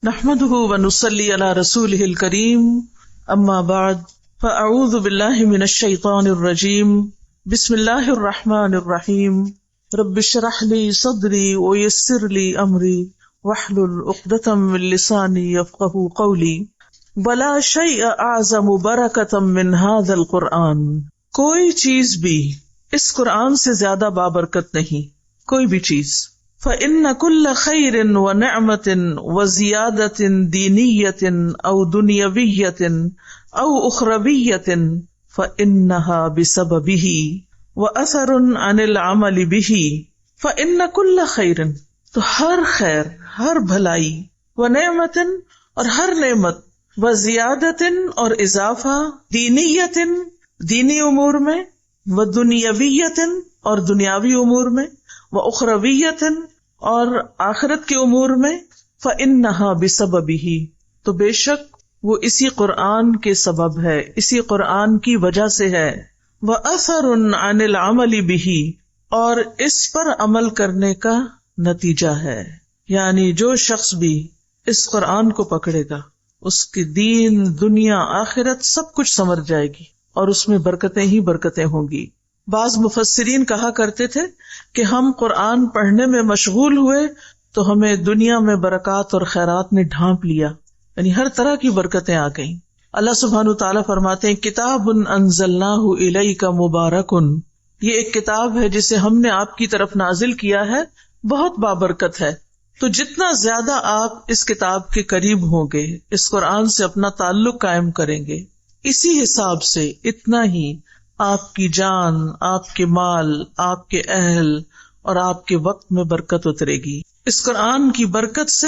نحمده ونصلي على رسوله الكريم اما بعد فاعوذ بالله من الشيطان الرجيم بسم الله الرحمن الرحيم رب اشرح لي صدري ويسر لي امري واحلل عقدة من لساني يفقهوا قولي ولا شيء اعظم بركة من هذا القرآن. کوئی چیز بھی اس قرآن سے زیادہ بابرکت نہیں، کوئی بھی چیز. فَإِنَّ كُلَّ خَيْرٍ وَنِعْمَةٍ وَزِيَادَةٍ دِينِيَّةٍ أَوْ دُنْيَوِيَّةٍ أَوْ أُخْرَوِيَّةٍ فَإِنَّهَا بِسَبَبِهِ وَأَثَرٌ عَنِ الْعَمَلِ بِهِ. فَإِنَّ كُلَّ خَيْرٍ، تو ہر خیر، ہر بھلائی، وَنِعْمَةٍ اور ہر نعمت، وَزِيَادَةٍ اور اضافہ، دِينِيَّةٍ دینی امور میں، وَدُنْيَوِيَّةٍ اور دنیاوی امور میں، وَأُخْرَوِيَّةٍ اور آخرت کے امور میں. فَإِنَّهَا بِسَبَبِهِ، تو بے شک وہ اسی قرآن کے سبب ہے، اسی قرآن کی وجہ سے ہے. وَأَثَرٌ عَنِ الْعَمَلِ بِهِ، اور اس پر عمل کرنے کا نتیجہ ہے. یعنی جو شخص بھی اس قرآن کو پکڑے گا، اس کی دین، دنیا، آخرت سب کچھ سنور جائے گی اور اس میں برکتیں ہی برکتیں ہوں گی. بعض مفسرین کہا کرتے تھے کہ ہم قرآن پڑھنے میں مشغول ہوئے تو ہمیں دنیا میں برکات اور خیرات نے ڈھانپ لیا، یعنی ہر طرح کی برکتیں آ گئیں. اللہ سبحانہ تعالیٰ فرماتے ہیں کتاب انزلناہ الیک مبارک، یہ ایک کتاب ہے جسے ہم نے آپ کی طرف نازل کیا ہے، بہت بابرکت ہے. تو جتنا زیادہ آپ اس کتاب کے قریب ہوں گے، اس قرآن سے اپنا تعلق قائم کریں گے، اسی حساب سے اتنا ہی آپ کی جان، آپ کے مال، آپ کے اہل اور آپ کے وقت میں برکت اترے گی. اس قرآن کی برکت سے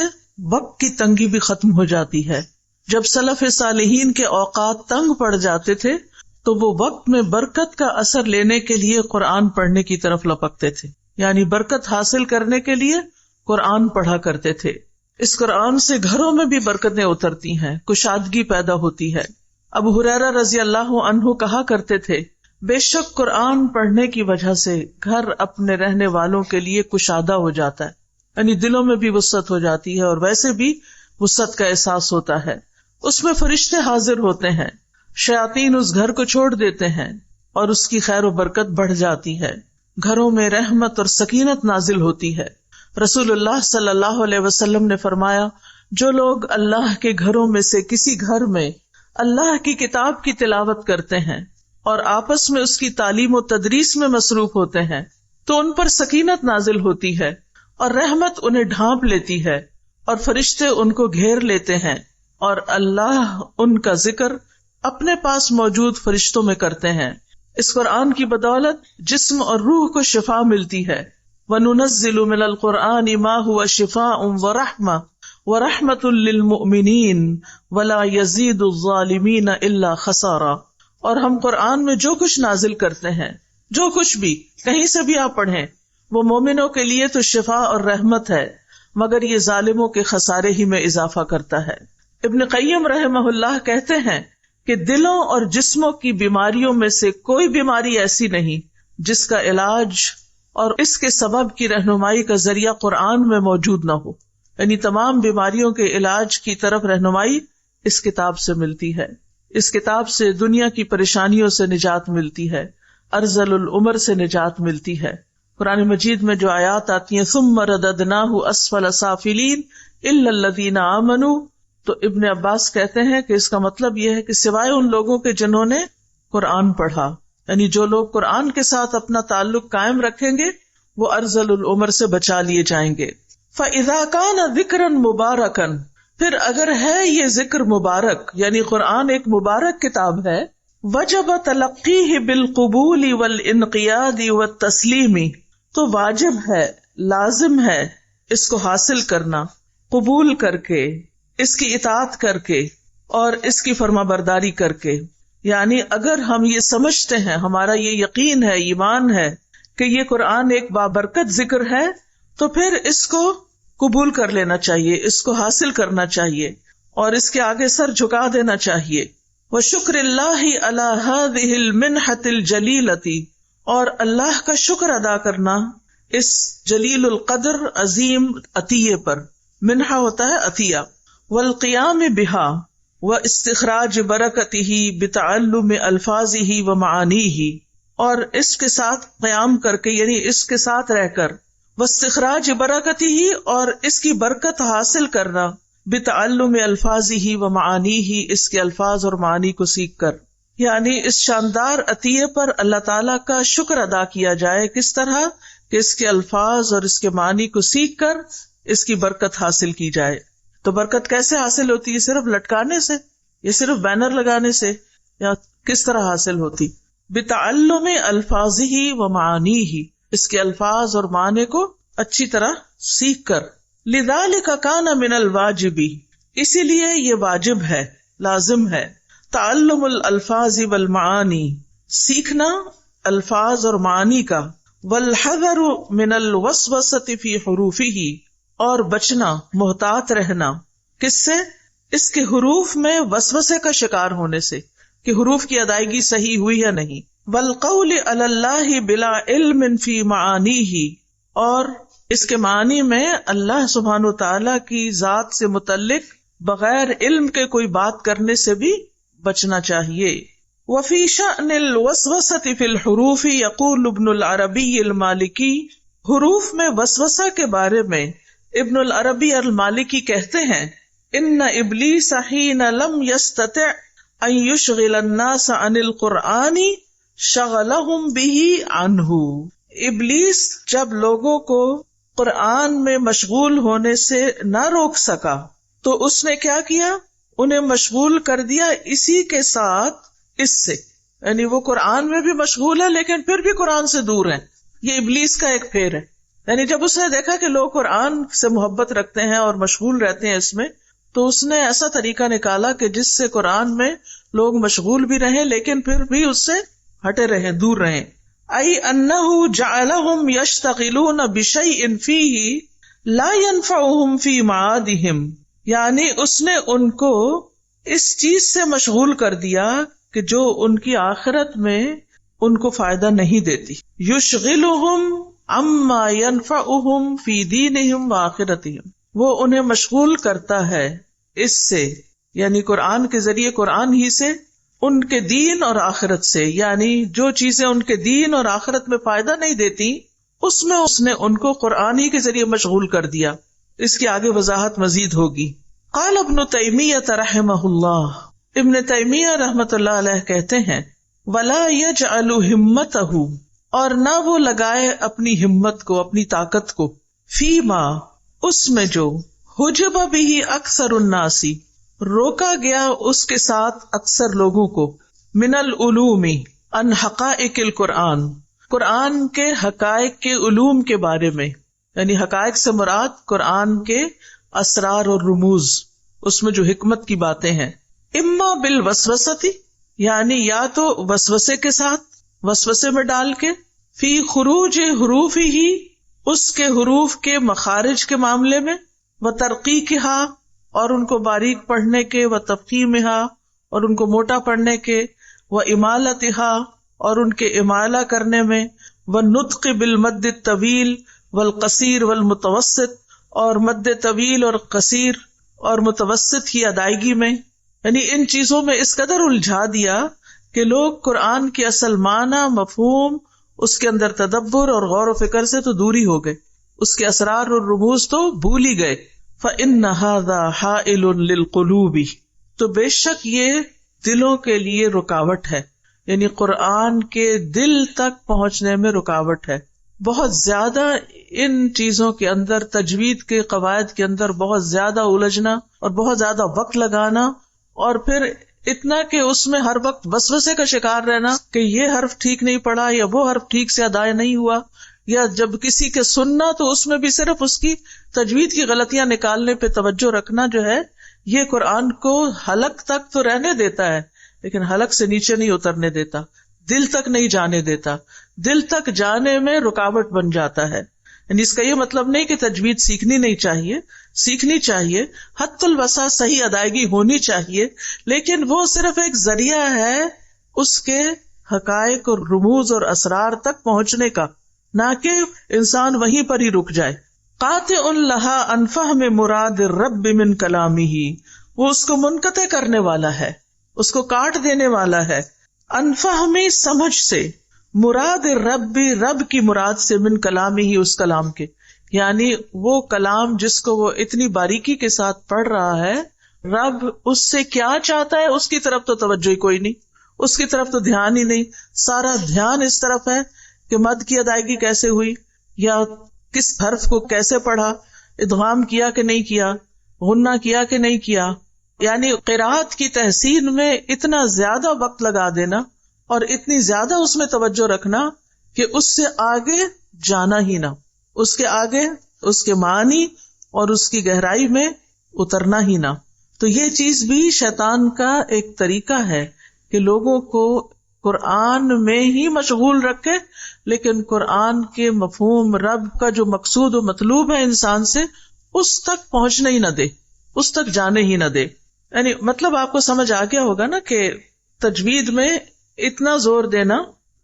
وقت کی تنگی بھی ختم ہو جاتی ہے. جب سلف صالحین کے اوقات تنگ پڑ جاتے تھے تو وہ وقت میں برکت کا اثر لینے کے لیے قرآن پڑھنے کی طرف لپکتے تھے، یعنی برکت حاصل کرنے کے لیے قرآن پڑھا کرتے تھے. اس قرآن سے گھروں میں بھی برکتیں اترتی ہیں، کشادگی پیدا ہوتی ہے. ابو ہریرہ رضی اللہ عنہ کہا کرتے تھے بے شک قرآن پڑھنے کی وجہ سے گھر اپنے رہنے والوں کے لیے کشادہ ہو جاتا ہے، یعنی دلوں میں بھی وسعت ہو جاتی ہے اور ویسے بھی وسعت کا احساس ہوتا ہے. اس میں فرشتے حاضر ہوتے ہیں، شیاطین اس گھر کو چھوڑ دیتے ہیں اور اس کی خیر و برکت بڑھ جاتی ہے. گھروں میں رحمت اور سکینت نازل ہوتی ہے. رسول اللہ صلی اللہ علیہ وسلم نے فرمایا جو لوگ اللہ کے گھروں میں سے کسی گھر میں اللہ کی کتاب کی تلاوت کرتے ہیں اور آپس میں اس کی تعلیم و تدریس میں مصروف ہوتے ہیں تو ان پر سکینت نازل ہوتی ہے اور رحمت انہیں ڈھانپ لیتی ہے اور فرشتے ان کو گھیر لیتے ہیں اور اللہ ان کا ذکر اپنے پاس موجود فرشتوں میں کرتے ہیں. اس قرآن کی بدولت جسم اور روح کو شفا ملتی ہے. وَنُنَزِّلُ مِنَ الْقُرْآنِ مَا هُوَ شِفَاءٌ وَرَحْمَةٌ وَرَحْمَةٌ لِّلْمُؤْمِنِينَ وَلَا يَزِيدُ الظَّالِمِينَ إِلَّا خَسَارًا. اور ہم قرآن میں جو کچھ نازل کرتے ہیں، جو کچھ بھی کہیں سے بھی آپ پڑھیں، وہ مومنوں کے لیے تو شفا اور رحمت ہے، مگر یہ ظالموں کے خسارے ہی میں اضافہ کرتا ہے. ابن قیم رحمہ اللہ کہتے ہیں کہ دلوں اور جسموں کی بیماریوں میں سے کوئی بیماری ایسی نہیں جس کا علاج اور اس کے سبب کی رہنمائی کا ذریعہ قرآن میں موجود نہ ہو. یعنی تمام بیماریوں کے علاج کی طرف رہنمائی اس کتاب سے ملتی ہے. اس کتاب سے دنیا کی پریشانیوں سے نجات ملتی ہے، ارذل العمر سے نجات ملتی ہے. قرآن مجید میں جو آیات آتی ہیں ثم رددناہ اسفل سافلین الا الذین آمنوا، تو ابن عباس کہتے ہیں کہ اس کا مطلب یہ ہے کہ سوائے ان لوگوں کے جنہوں نے قرآن پڑھا، یعنی جو لوگ قرآن کے ساتھ اپنا تعلق قائم رکھیں گے وہ ارذل العمر سے بچا لیے جائیں گے. فَإِذَا كَانَ ذِكْرًا مُبَارَكًا، پھر اگر ہے یہ ذکر مبارک، یعنی قرآن ایک مبارک کتاب ہے، وجب تلقیہ بالقبول والانقیاد والتسلیم، تو واجب ہے، لازم ہے اس کو حاصل کرنا، قبول کر کے، اس کی اطاعت کر کے اور اس کی فرما برداری کر کے. یعنی اگر ہم یہ سمجھتے ہیں، ہمارا یہ یقین ہے، ایمان ہے کہ یہ قرآن ایک بابرکت ذکر ہے، تو پھر اس کو قبول کر لینا چاہیے، اس کو حاصل کرنا چاہیے اور اس کے آگے سر جھکا دینا چاہیے. وشکر اللہ علی ہذہ المنحۃ الجلیلۃ، اور اللہ کا شکر ادا کرنا اس جلیل القدر عظیم عطیے پر. منحہ ہوتا ہے عطیہ. والقیام بہا واستخراج برکتہ بتعلم الفاظہ ومعانیہ، اور اس کے ساتھ قیام کر کے یعنی اس کے ساتھ رہ کر، واستخراج برکتہ اور اس کی برکت حاصل کرنا، بتعلم الفاظہ ومعانیہ اس کے الفاظ اور معنی کو سیکھ کر، یعنی اس شاندار عطیے پر اللہ تعالیٰ کا شکر ادا کیا جائے. کس طرح کہ اس کے الفاظ اور اس کے معنی کو سیکھ کر اس کی برکت حاصل کی جائے. تو برکت کیسے حاصل ہوتی ہے؟ صرف لٹکانے سے یا صرف بینر لگانے سے، یا کس طرح حاصل ہوتی؟ بتعلم الفاظہ ومعانیہ اس کے الفاظ اور معنی کو اچھی طرح سیکھ کر. لذالک کان من الواجب اسی لیے یہ واجب ہے، لازم ہے، تعلم الالفاظ والمعانی سیکھنا الفاظ اور معنی کا، والحذر من الوسوسة فی حروفہ اور بچنا، محتاط رہنا کس سے؟ اس کے حروف میں وسوسے کا شکار ہونے سے کہ حروف کی ادائیگی صحیح ہوئی یا نہیں. والقول علی اللہ بلا علم فی معانیہ اور اس کے معنی میں اللہ سبحانہ وتعالی کی ذات سے متعلق بغیر علم کے کوئی بات کرنے سے بھی بچنا چاہیے. وفی شأن الوسوسة فی الحروف یقول ابن العربی المالکی حروف میں وسوسہ کے بارے میں ابن العربی المالکی کہتے ہیں، ان ابلیس حین لم یستطع ان یشغل الناس عن القرآن شغلہم بہ عنہ. ابلیس جب لوگوں کو قرآن میں مشغول ہونے سے نہ روک سکا تو اس نے کیا کیا؟ انہیں مشغول کر دیا اسی کے ساتھ اس سے، یعنی وہ قرآن میں بھی مشغول ہے لیکن پھر بھی قرآن سے دور ہیں. یہ ابلیس کا ایک پھیر ہے. یعنی جب اس نے دیکھا کہ لوگ قرآن سے محبت رکھتے ہیں اور مشغول رہتے ہیں اس میں، تو اس نے ایسا طریقہ نکالا کہ جس سے قرآن میں لوگ مشغول بھی رہیں لیکن پھر بھی اس سے ہٹے رہیں، دور رہیں. ای انہ جعلہم یشتغلون بشیء فیہ لا ینفعہم فی معادہم، یعنی اس نے ان کو اس چیز سے مشغول کر دیا کہ جو ان کی آخرت میں ان کو فائدہ نہیں دیتی. یشغلہم عما ینفعہم فی دینہم وآخرتہم، وہ انہیں مشغول کرتا ہے اس سے، یعنی قرآن کے ذریعے، قرآن ہی سے، ان کے دین اور آخرت سے، یعنی جو چیزیں ان کے دین اور آخرت میں فائدہ نہیں دیتی اس میں اس نے ان کو قرآن ہی کے ذریعے مشغول کر دیا. اس کی آگے وضاحت مزید ہوگی. قال ابن تیمیہ رحمہ اللہ، ابن تیمیہ رحمۃ اللہ علیہ کہتے ہیں، ولا یجعل ہمتہ اور نہ وہ لگائے اپنی ہمت کو، اپنی طاقت کو، فیما اس میں جو حجب بھی اکثر الناس روکا گیا اس کے ساتھ اکثر لوگوں کو، من العلوم ان حقائق القرآن قرآن کے حقائق کے علوم کے بارے میں، یعنی حقائق سے مراد قرآن کے اسرار اور رموز، اس میں جو حکمت کی باتیں ہیں. اما بالوسوسۃ یعنی یا تو وسوسے کے ساتھ، وسوسے میں ڈال کے، فی خروج حروف ہی اس کے حروف کے مخارج کے معاملے میں، و ترقیقہا اور ان کو باریک پڑھنے کے، و تفخیمہا اور ان کو موٹا پڑھنے کے، و امالتہا اور ان کے امالہ کرنے میں، و نطق بالمد الطویل والقصیر والمتوسط اور مد طویل اور قصیر اور متوسط کی ادائیگی میں. یعنی ان چیزوں میں اس قدر الجھا دیا کہ لوگ قرآن کی اصل معنی، مفہوم، اس کے اندر تدبر اور غور و فکر سے تو دوری ہو گئے، اس کے اسرار اور رموز تو بھول ہی گئے. فَإِنَّ هَذَا حَائِلٌ لِلْقُلُوبِ تو بے شک یہ دلوں کے لیے رکاوٹ ہے، یعنی قرآن کے دل تک پہنچنے میں رکاوٹ ہے. بہت زیادہ ان چیزوں کے اندر، تجوید کے قواعد کے اندر بہت زیادہ الجھنا اور بہت زیادہ وقت لگانا، اور پھر اتنا کہ اس میں ہر وقت وسوسے کا شکار رہنا کہ یہ حرف ٹھیک نہیں پڑا یا وہ حرف ٹھیک سے ادا نہیں ہوا، یا جب کسی کے سننا تو اس میں بھی صرف اس کی تجوید کی غلطیاں نکالنے پہ توجہ رکھنا جو ہے، یہ قرآن کو حلق تک تو رہنے دیتا ہے لیکن حلق سے نیچے نہیں اترنے دیتا، دل تک نہیں جانے دیتا، دل تک جانے میں رکاوٹ بن جاتا ہے. یعنی اس کا یہ مطلب نہیں کہ تجوید سیکھنی نہیں چاہیے، سیکھنی چاہیے، حد الوسع صحیح ادائیگی ہونی چاہیے، لیکن وہ صرف ایک ذریعہ ہے اس کے حقائق اور رموز اور اسرار تک پہنچنے کا، نہ کہ انسان وہیں پر ہی رک جائے. قاطع لہا عن فہم مراد الرب من کلامہ، وہ اس کو منقطع کرنے والا ہے، اس کو کاٹ دینے والا ہے، عن فہم سمجھ سے، مراد الرب رب کی مراد سے، من کلامہ اس کلام کے، یعنی وہ کلام جس کو وہ اتنی باریکی کے ساتھ پڑھ رہا ہے، رب اس سے کیا چاہتا ہے اس کی طرف تو توجہ ہی کوئی نہیں، اس کی طرف تو دھیان ہی نہیں، سارا دھیان اس طرف ہے کہ مد کی ادائیگی کیسے ہوئی، یا کس حرف کو کیسے پڑھا، ادغام کیا کہ نہیں کیا، غنہ کیا کہ نہیں کیا، یعنی قرات کی تحسین میں اتنا زیادہ وقت لگا دینا اور اتنی زیادہ اس میں توجہ رکھنا کہ اس سے آگے جانا ہی نہ، اس کے آگے اس کے معنی اور اس کی گہرائی میں اترنا ہی نہ. تو یہ چیز بھی شیطان کا ایک طریقہ ہے کہ لوگوں کو قرآن میں ہی مشغول رکھے، لیکن قرآن کے مفہوم، رب کا جو مقصود و مطلوب ہے انسان سے، اس تک پہنچنے ہی نہ دے، اس تک جانے ہی نہ دے. یعنی مطلب آپ کو سمجھ آ گیا ہوگا نا کہ تجوید میں اتنا زور دینا،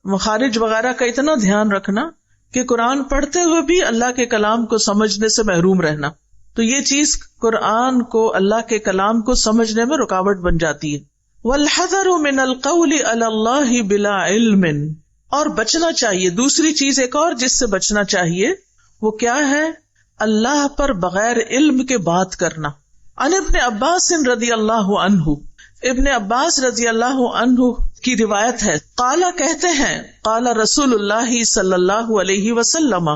مخارج وغیرہ کا اتنا دھیان رکھنا کہ قرآن پڑھتے ہوئے بھی اللہ کے کلام کو سمجھنے سے محروم رہنا. تو یہ چیز قرآن کو، اللہ کے کلام کو سمجھنے میں رکاوٹ بن جاتی ہے. وَالْحَذَرُ مِنَ الْقَوْلِ عَلَى اللَّهِ بِلَا عِلْمٍ، اور بچنا چاہیے، دوسری چیز ایک اور جس سے بچنا چاہیے وہ کیا ہے؟ اللہ پر بغیر علم کے بات کرنا. عن ابن عباس رضی اللہ عنہ، ابن عباس رضی اللہ عنہ کی روایت ہے، قال کہتے ہیں، قال رسول اللہ صلی اللہ علیہ وسلم،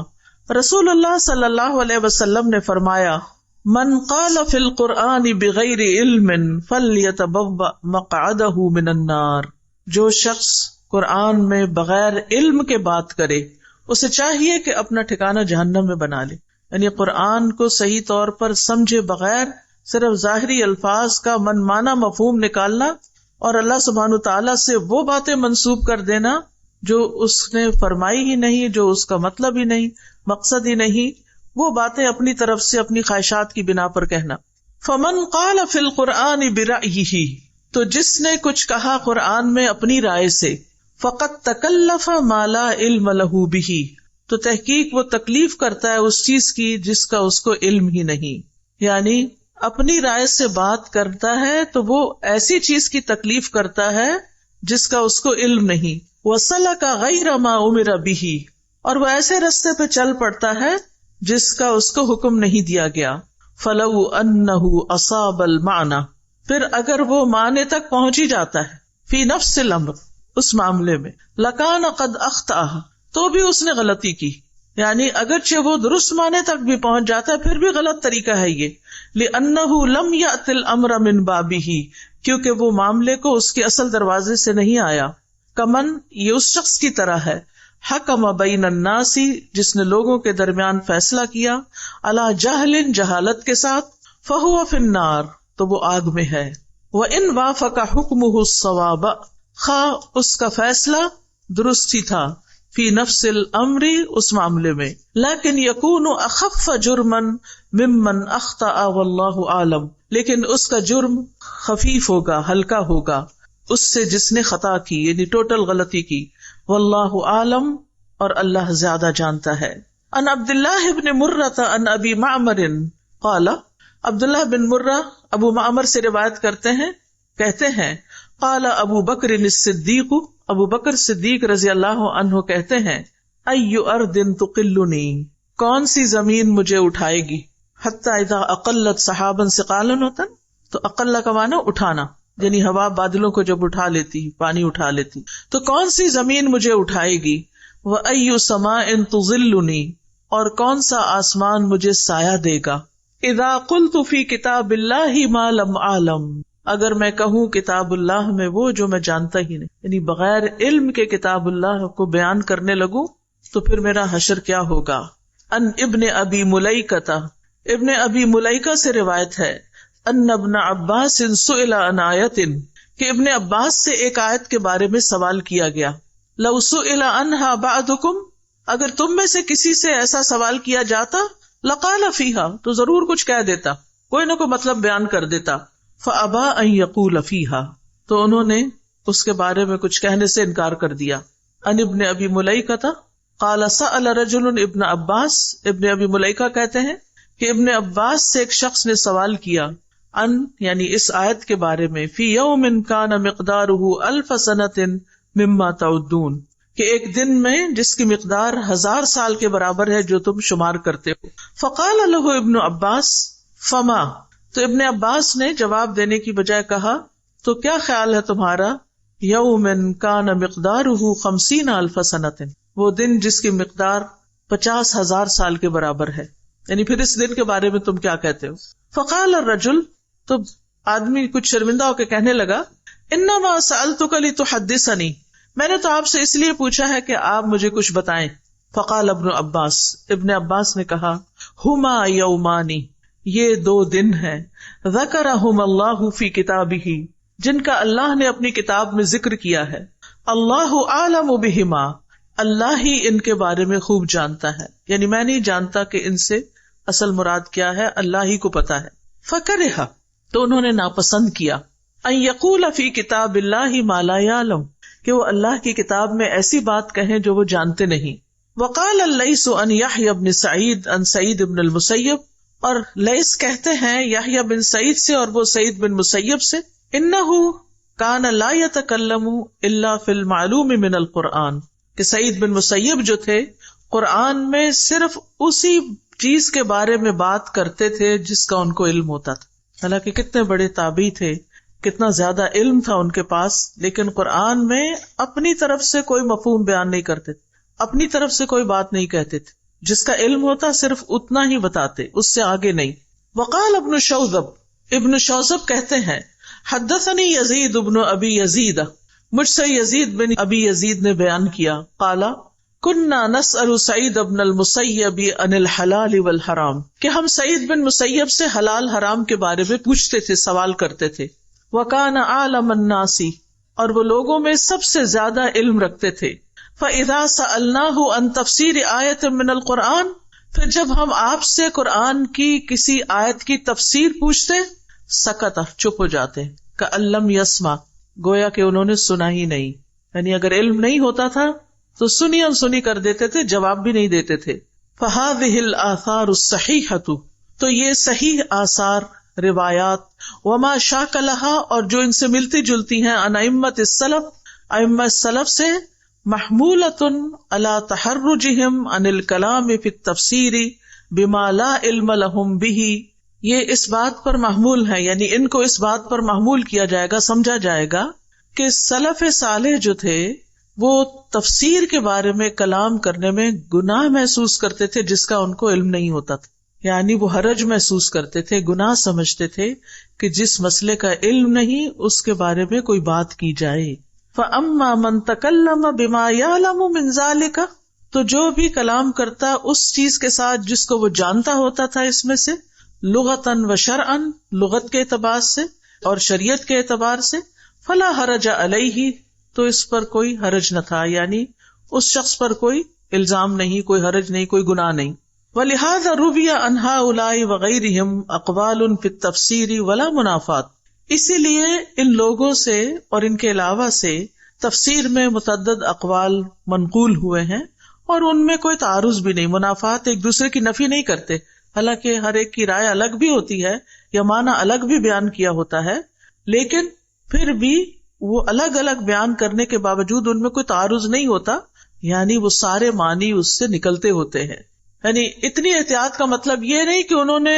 رسول اللہ صلی اللہ علیہ وسلم نے فرمایا، من قال فی القرآن بغیر علم فلیتبوأ مقعدہ من النار، جو شخص قرآن میں بغیر علم کے بات کرے اسے چاہیے کہ اپنا ٹھکانہ جہنم میں بنا لے. یعنی قرآن کو صحیح طور پر سمجھے بغیر صرف ظاہری الفاظ کا من مانا مفہوم نکالنا اور اللہ سبحانہ تعالیٰ سے وہ باتیں منسوب کر دینا جو اس نے فرمائی ہی نہیں، جو اس کا مطلب ہی نہیں، مقصد ہی نہیں، وہ باتیں اپنی طرف سے اپنی خواہشات کی بنا پر کہنا. فمن قال فی القرآن برأیہ، تو جس نے کچھ کہا قرآن میں اپنی رائے سے، فقد تکلف ما لا علم لہ بہ، تو تحقیق وہ تکلیف کرتا ہے اس چیز کی جس کا اس کو علم ہی نہیں. یعنی اپنی رائے سے بات کرتا ہے تو وہ ایسی چیز کی تکلیف کرتا ہے جس کا اس کو علم نہیں. وسلک غیر ما امر بہ، اور وہ ایسے رستے پہ چل پڑتا ہے جس کا اس کو حکم نہیں دیا گیا. فلو انہ اصاب المعنی، پھر اگر وہ معنی تک پہنچ ہی جاتا ہے، فی نفس الامر، اس معاملے میں، لکان قد اخطأ، تو بھی اس نے غلطی کی. یعنی اگرچہ وہ درست معنی تک بھی پہنچ جاتا ہے پھر بھی غلط طریقہ ہے یہ. لأنہ لم یأت الامر من بابہ، کیونکہ وہ معاملے کو اس کے اصل دروازے سے نہیں آیا. کمن، یہ اس شخص کی طرح ہے، حکم بین الناس، جس نے لوگوں کے درمیان فیصلہ کیا، علی جہل، جہالت کے ساتھ، فہو فی النار، تو وہ آگ میں ہے. وان وافق حکمہ الصواب، خواہ اس کا فیصلہ درست ہی تھا، فی نفس الامر، اس معاملے میں، لیکن یکون اخف جرما ممن اخطأ واللہ عالم، لیکن اس کا جرم خفیف ہوگا، ہلکا ہوگا اس سے جس نے خطا کی، یعنی ٹوٹل غلطی کی. واللہ عالم، اور اللہ زیادہ جانتا ہے. ان عبداللہ بن مرہ ان ابی معمر قال، عبداللہ بن مرہ ابو معمر سے روایت کرتے ہیں، کہتے ہیں، قال ابو بکر الصدیق، ابو بکر صدیق رضی اللہ عنہ کہتے ہیں، ای ارض تقلنی، کون سی زمین مجھے اٹھائے گی، حتی اذا اقلت سحابا ثقالا ہوتا، تو اقلہ کا معنی اٹھانا، یعنی ہوا بادلوں کو جب اٹھا لیتی، پانی اٹھا لیتی، تو کون سی زمین مجھے اٹھائے گی. وَأَيُّ سَمَاءٍ تُظِلُّنِي، اور کون سا آسمان مجھے سایہ دے گا. اِذَا قُلْتُ فِي كِتَابِ اللَّهِ مَا لَمْ أَعْلَمْ، اگر میں کہوں کتاب اللہ میں وہ جو میں جانتا ہی نہیں، یعنی بغیر علم کے کتاب اللہ کو بیان کرنے لگوں تو پھر میرا حشر کیا ہوگا. ان ابن ابی ملیکہ، ابن ابی ملیکہ سے روایت ہے، ان ابن عباس سئل عن آیت، کہ ابن عباس سے ایک آیت کے بارے میں سوال کیا گیا. لو سئل عنہا بعضکم، اگر تم میں سے کسی سے ایسا سوال کیا جاتا، لقال فیہا، تو ضرور کچھ کہہ دیتا، کوئی نہ کوئی مطلب بیان کر دیتا. فابا ان یقول فیہا، تو انہوں نے اس کے بارے میں کچھ کہنے سے انکار کر دیا. ان ابن ابی ملیکہ، قال سأل رجل ابن عباس، ابن ابی ملیکہ کہتے ہیں کہ ابن عباس سے ایک شخص نے سوال کیا ان یعنی اس آیت کے بارے میں، فی یوم کان مقدارہ 1000 سنۃ مما تعدون، کہ ایک دن میں جس کی مقدار 1000 سال کے برابر ہے جو تم شمار کرتے ہو. فقال له ابن عباس فما، تو ابن عباس نے جواب دینے کی بجائے کہا تو کیا خیال ہے تمہارا، یوم کان مقدارہ 50,000 سنۃ، وہ دن جس کی مقدار 50,000 سال کے برابر ہے، یعنی پھر اس دن کے بارے میں تم کیا کہتے ہو. فقال الرجل، تو آدمی کچھ شرمندہ ہو کے کہنے لگا، انما سألتک لتحدثنی، میں نے تو آپ سے اس لیے پوچھا ہے کہ آپ مجھے کچھ بتائیں. فقال ابن عباس، ابن عباس نے کہا، ہما یومانی، یہ 2 دن ہیں، ذکرہم اللہ فی کتابہ، جن کا اللہ نے اپنی کتاب میں ذکر کیا ہے، اللہ اعلم بہما، اللہ ہی ان کے بارے میں خوب جانتا ہے، یعنی میں نہیں جانتا کہ ان سے اصل مراد کیا ہے، اللہ ہی کو پتا ہے. فکرہ، تو انہوں نے ناپسند کیا، ان یقول فی کتاب اللہ ما لا یعلم، کہ وہ اللہ کی کتاب میں ایسی بات کہیں جو وہ جانتے نہیں. وقال اللیث عن یحیی بن سعید عن سعید بن المسیب، اور لیث کہتے ہیں یحیی بن سعید سے اور وہ سعید بن مسیب سے، انہ کان لا یتکلم الا فی المعلوم من القرآن، کہ سعید بن مسیب جو تھے قرآن میں صرف اسی چیز کے بارے میں بات کرتے تھے جس کا ان کو علم ہوتا تھا. حالانکہ کتنے بڑے تابعی تھے، کتنا زیادہ علم تھا ان کے پاس، لیکن قرآن میں اپنی طرف سے کوئی مفہوم بیان نہیں کرتے تھے، اپنی طرف سے کوئی بات نہیں کہتے تھے، جس کا علم ہوتا صرف اتنا ہی بتاتے، اس سے آگے نہیں. وقال ابن شوذب، ابن شوذب کہتے ہیں، حدثنی یزید ابن ابی یزید، مجھ سے یزید بن ابی یزید نے بیان کیا، قال کننا نسأل سعید بن المسیب عن الحلال والحرام، کہ ہم سعید بن مسیب سے حلال حرام کے بارے میں پوچھتے تھے، سوال کرتے تھے. وکان اعلم الناس، اور وہ لوگوں میں سب سے زیادہ علم رکھتے تھے. فاذا سألناه عن تفسیر آیت من القرآن، پھر جب ہم آپ سے قرآن کی کسی آیت کی تفسیر پوچھتے، سکت، چپ ہو جاتے، کأن لم یسمع، گویا کہ انہوں نے سنا ہی نہیں، یعنی اگر علم نہیں ہوتا تھا تو سنی انسنی کر دیتے تھے، جواب بھی نہیں دیتے تھے. فهذه الآثار الصحیحۃ، تو یہ صحیح آثار، روایات، وما شاک لہا، اور جو ان سے ملتی جلتی ہیں، عن ائمۃ السلف، ائمہ السلف سے، محمولۃ علی تحرجہم عن الکلام فی التفسیر بما لا علم لہم بہ، یہ اس بات پر محمول ہے، یعنی ان کو اس بات پر محمول کیا جائے گا، سمجھا جائے گا کہ سلف صالح جو تھے وہ تفسیر کے بارے میں کلام کرنے میں گناہ محسوس کرتے تھے جس کا ان کو علم نہیں ہوتا تھا، یعنی وہ حرج محسوس کرتے تھے، گناہ سمجھتے تھے کہ جس مسئلے کا علم نہیں اس کے بارے میں کوئی بات کی جائے. فَأَمَّا مَن تَكَلَّمَ بِمَا يَعْلَمُ مِن ذَلِكَ، تو جو بھی کلام کرتا اس چیز کے ساتھ جس کو وہ جانتا ہوتا تھا اس میں سے، لغتاً و شرعاً، لغت کے اعتبار سے اور شریعت کے اعتبار سے، فلا حرج علیہ، تو اس پر کوئی حرج نہ تھا، یعنی اس شخص پر کوئی الزام نہیں، کوئی حرج نہیں، کوئی گناہ نہیں. وَلِهَذَا رُوِيَ عَنْ هَؤُلَاءِ وَغَيْرِهِمْ أَقْوَالٌ فِي التَّفْسِيرِ وَلَا مُنَافَاتٌ، اسی لیے ان لوگوں سے اور ان کے علاوہ سے تفسیر میں متعدد اقوال منقول ہوئے ہیں اور ان میں کوئی تعارض بھی نہیں، منافات، ایک دوسرے کی نفی نہیں کرتے، حالانکہ ہر ایک کی رائے الگ بھی ہوتی ہے یا معنی الگ بھی بیان کیا ہوتا ہے، لیکن پھر بھی وہ الگ الگ بیان کرنے کے باوجود ان میں کوئی تعارض نہیں ہوتا، یعنی وہ سارے معنی اس سے نکلتے ہوتے ہیں. یعنی اتنی احتیاط کا مطلب یہ نہیں کہ انہوں نے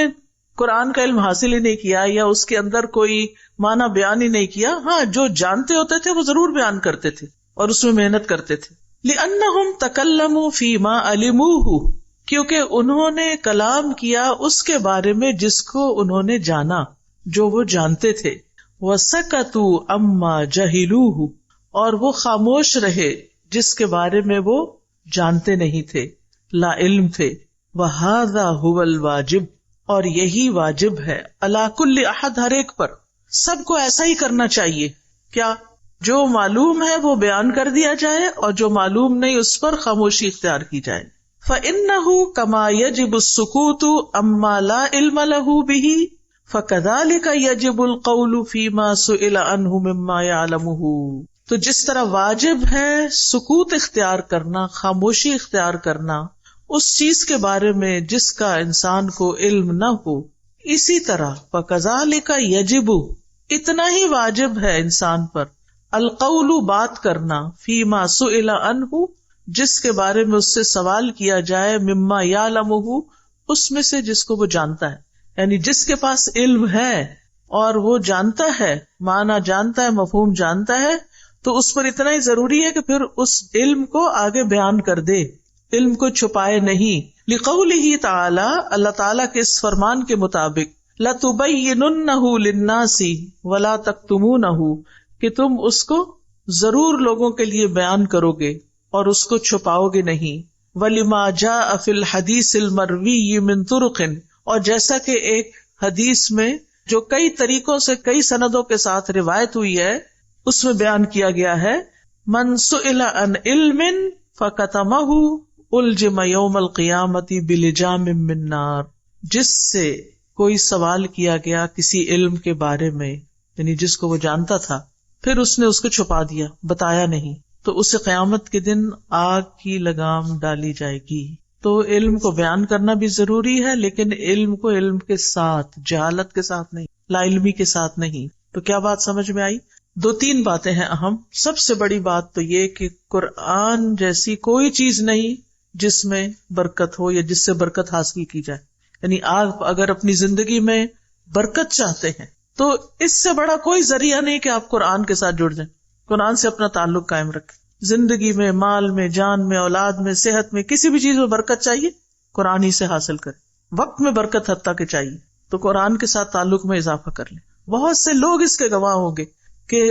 قرآن کا علم حاصل ہی نہیں کیا یا اس کے اندر کوئی معنی بیان ہی نہیں کیا، ہاں جو جانتے ہوتے تھے وہ ضرور بیان کرتے تھے اور اس میں محنت کرتے تھے. لِأَنَّهُمْ تَكَلَّمُوا فِي مَا عَلِمُوهُ، کیونکہ انہوں نے کلام کیا اس کے بارے میں جس کو انہوں نے جانا، جو وہ جانتے تھے. وَسَكَتُوا عَمَّا جَهِلُوهُ، اور وہ خاموش رہے جس کے بارے میں وہ جانتے نہیں تھے، لا علم تھے. وَهَذَا هُوَ الْوَاجِبُ، اور یہی واجب ہے، عَلَى كُلِّ أَحَدٍ، ہر ایک پر، سب کو ایسا ہی کرنا چاہیے. کیا؟ جو معلوم ہے وہ بیان کر دیا جائے اور جو معلوم نہیں اس پر خاموشی اختیار کی جائے. فَإِنَّهُ كَمَا يَجِبُ السُّكُوتُ عَمَّا لَا عِلْمَ لَهُ بِهِ فَكَذَلِكَ يَجِبُ الْقَوْلُ فِي مَا سُئِلَ عَنْهُ مِمَّا يَعْلَمُهُ. تو جس طرح واجب ہے سکوت اختیار کرنا، خاموشی اختیار کرنا اس چیز کے بارے میں جس کا انسان کو علم نہ ہو، اسی طرح فَكَذَلِكَ يَجِبُ اتنا ہی واجب ہے انسان پر القول بات کرنا فیما سئل عنہ جس کے بارے میں اس سے سوال کیا جائے، مما یعلمہ اس میں سے جس کو وہ جانتا ہے، یعنی جس کے پاس علم ہے اور وہ جانتا ہے، معنی جانتا ہے، مفہوم جانتا ہے، تو اس پر اتنا ہی ضروری ہے کہ پھر اس علم کو آگے بیان کر دے، علم کو چھپائے نہیں۔ لقولہ تعالی اللہ تعالیٰ کے اس فرمان کے مطابق لَتُبَيِّنُنَّهُ لِلنَّاسِ وَلَا تَكْتُمُونَهُ کہ تم اس کو ضرور لوگوں کے لیے بیان کرو گے اور اس کو چھپاؤ گے نہیں۔ وَلِمَا جَاءَ فِي الْحَدِيثِ الْمَرْوِيِّ مِن طُرُقٍ اور جیسا کہ ایک حدیث میں جو کئی طریقوں سے کئی سندوں کے ساتھ روایت ہوئی ہے اس میں بیان کیا گیا ہے، من سئل عن علم فکتمہ الجم یوم القیامت بلجام من نار جس سے کوئی سوال کیا گیا کسی علم کے بارے میں، یعنی جس کو وہ جانتا تھا، پھر اس نے اس کو چھپا دیا، بتایا نہیں، تو اسے قیامت کے دن آگ کی لگام ڈالی جائے گی۔ تو علم کو بیان کرنا بھی ضروری ہے، لیکن علم کو علم کے ساتھ، جہالت کے ساتھ نہیں، لا علمی کے ساتھ نہیں۔ تو کیا بات سمجھ میں آئی؟ 2-3 باتیں ہیں اہم۔ سب سے بڑی بات تو یہ کہ قرآن جیسی کوئی چیز نہیں جس میں برکت ہو یا جس سے برکت حاصل کی جائے، یعنی آپ اگر اپنی زندگی میں برکت چاہتے ہیں تو اس سے بڑا کوئی ذریعہ نہیں کہ آپ قرآن کے ساتھ جڑ جائیں، قرآن سے اپنا تعلق قائم رکھیں۔ زندگی میں، مال میں، جان میں، اولاد میں، صحت میں، کسی بھی چیز میں برکت چاہیے قرآن ہی سے حاصل کریں۔ وقت میں برکت حتیٰ کہ چاہیے تو قرآن کے ساتھ تعلق میں اضافہ کر لیں۔ بہت سے لوگ اس کے گواہ ہوں گے کہ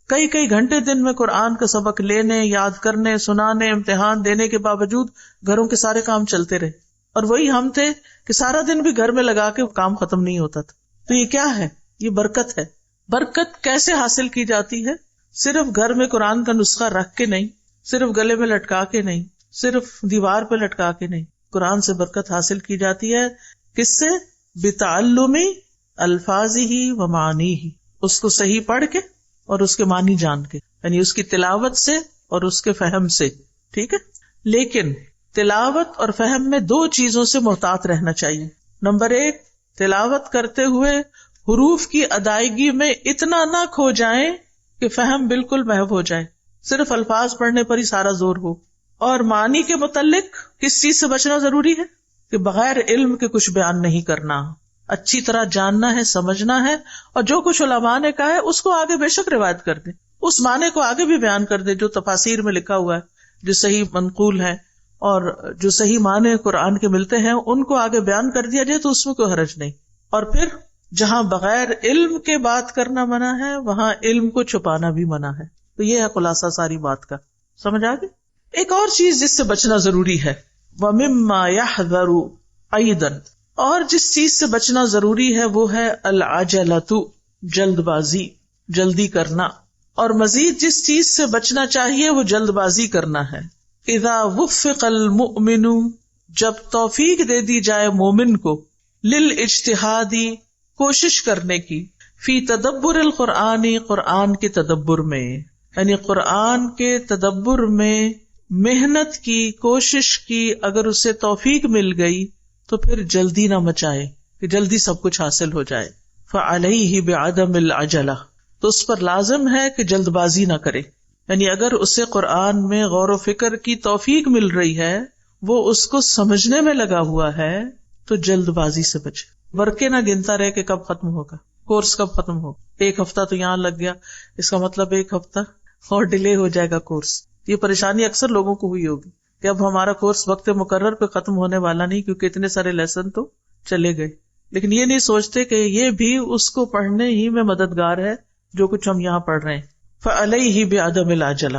کئی گھنٹے دن میں قرآن کا سبق لینے، یاد کرنے، سنانے، امتحان دینے کے باوجود گھروں کے سارے کام چلتے رہے، اور وہی ہم تھے کہ سارا دن بھی گھر میں لگا کے کام ختم نہیں ہوتا تھا۔ تو یہ کیا ہے؟ یہ برکت ہے۔ برکت کیسے حاصل کی جاتی ہے؟ صرف گھر میں قرآن کا نسخہ رکھ کے نہیں، صرف گلے میں لٹکا کے نہیں، صرف دیوار پہ لٹکا کے نہیں۔ قرآن سے برکت حاصل کی جاتی ہے کس سے؟ بتعلم الفاظہ و معانیہ، اس کو صحیح پڑھ کے اور اس کے معنی جان کے، یعنی اس کی تلاوت سے اور اس کے فہم سے، ٹھیک ہے؟ لیکن تلاوت اور فہم میں 2 چیزوں سے محتاط رہنا چاہیے۔ نمبر 1، تلاوت کرتے ہوئے حروف کی ادائیگی میں اتنا نہ کھو جائیں کہ فہم بالکل محو ہو جائے، صرف الفاظ پڑھنے پر ہی سارا زور ہو۔ اور معنی کے متعلق کس چیز سے بچنا ضروری ہے؟ کہ بغیر علم کے کچھ بیان نہیں کرنا، اچھی طرح جاننا ہے، سمجھنا ہے، اور جو کچھ علماء نے کہا ہے اس کو آگے بے شک روایت کر دیں، اس معنی کو آگے بھی بیان کر دیں جو تفاسیر میں لکھا ہوا ہے، جو صحیح منقول ہے، اور جو صحیح معنی قرآن کے ملتے ہیں ان کو آگے بیان کر دیا جائے تو اس میں کوئی حرج نہیں۔ اور پھر جہاں بغیر علم کے بات کرنا منع ہے وہاں علم کو چھپانا بھی منع ہے۔ تو یہ ہے خلاصہ ساری بات کا، سمجھ آ گئی؟ ایک اور چیز جس سے بچنا ضروری ہے، وَمِمَّا يَحْذَرُ أَيْضًا، اور جس چیز سے بچنا ضروری ہے وہ ہے العجلۃ، جلد بازی، جلدی کرنا۔ اور مزید جس چیز سے بچنا چاہیے وہ جلد بازی کرنا ہے۔ اذا وفق المؤمن، جب توفیق دے دی جائے مومن کو، للاجتہاد، کوشش کرنے کی، فی تدبر القرآن، قرآن کے تدبر میں، یعنی قرآن کے تدبر میں محنت کی، کوشش کی، اگر اسے توفیق مل گئی تو پھر جلدی نہ مچائے کہ جلدی سب کچھ حاصل ہو جائے۔ فعلیہ بعدم العجلہ، تو اس پر لازم ہے کہ جلد بازی نہ کرے، یعنی اگر اسے قرآن میں غور و فکر کی توفیق مل رہی ہے، وہ اس کو سمجھنے میں لگا ہوا ہے، تو جلد بازی سے بچے۔ ورقے نہ گنتا رہے کہ کب ختم ہوگا، کورس کب ختم ہوگا، 1 ہفتہ تو یہاں لگ گیا، اس کا مطلب 1 ہفتہ اور ڈیلے ہو جائے گا کورس۔ یہ پریشانی اکثر لوگوں کو ہوئی ہوگی کہ اب ہمارا کورس وقت مقرر پہ ختم ہونے والا نہیں، کیونکہ اتنے سارے لیسن تو چلے گئے، لیکن یہ نہیں سوچتے کہ یہ بھی اس کو پڑھنے ہی میں مددگار ہے جو کچھ ہم یہاں پڑھ رہے ہیں۔ فعلیہ بعدم العجلہ،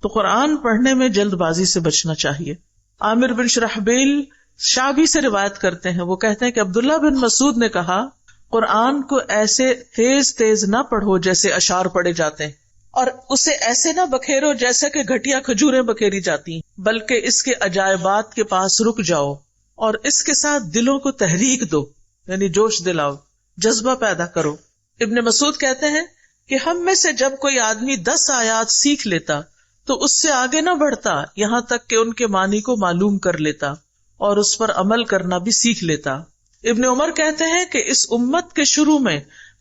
تو قرآن پڑھنے میں جلد بازی سے بچنا چاہیے۔ عامر بن شرحبیل شعبی سے روایت کرتے ہیں، وہ کہتے ہیں کہ عبداللہ بن مسعود نے کہا، قرآن کو ایسے تیز تیز نہ پڑھو جیسے اشعار پڑھے جاتے ہیں، اور اسے ایسے نہ بکھیرو جیسے کہ گھٹیا کھجوریں بکھیری جاتی ہیں، بلکہ اس کے عجائبات کے پاس رک جاؤ اور اس کے ساتھ دلوں کو تحریک دو، یعنی جوش دلاؤ، جذبہ پیدا کرو۔ ابن مسعود کہتے ہیں کہ ہم میں سے جب کوئی آدمی 10 آیات سیکھ لیتا تو اس سے آگے نہ بڑھتا یہاں تک کہ ان کے معنی کو معلوم کر لیتا اور اس پر عمل کرنا بھی سیکھ لیتا. ابن عمر کہتے ہیں کہ اس امت کے شروع میں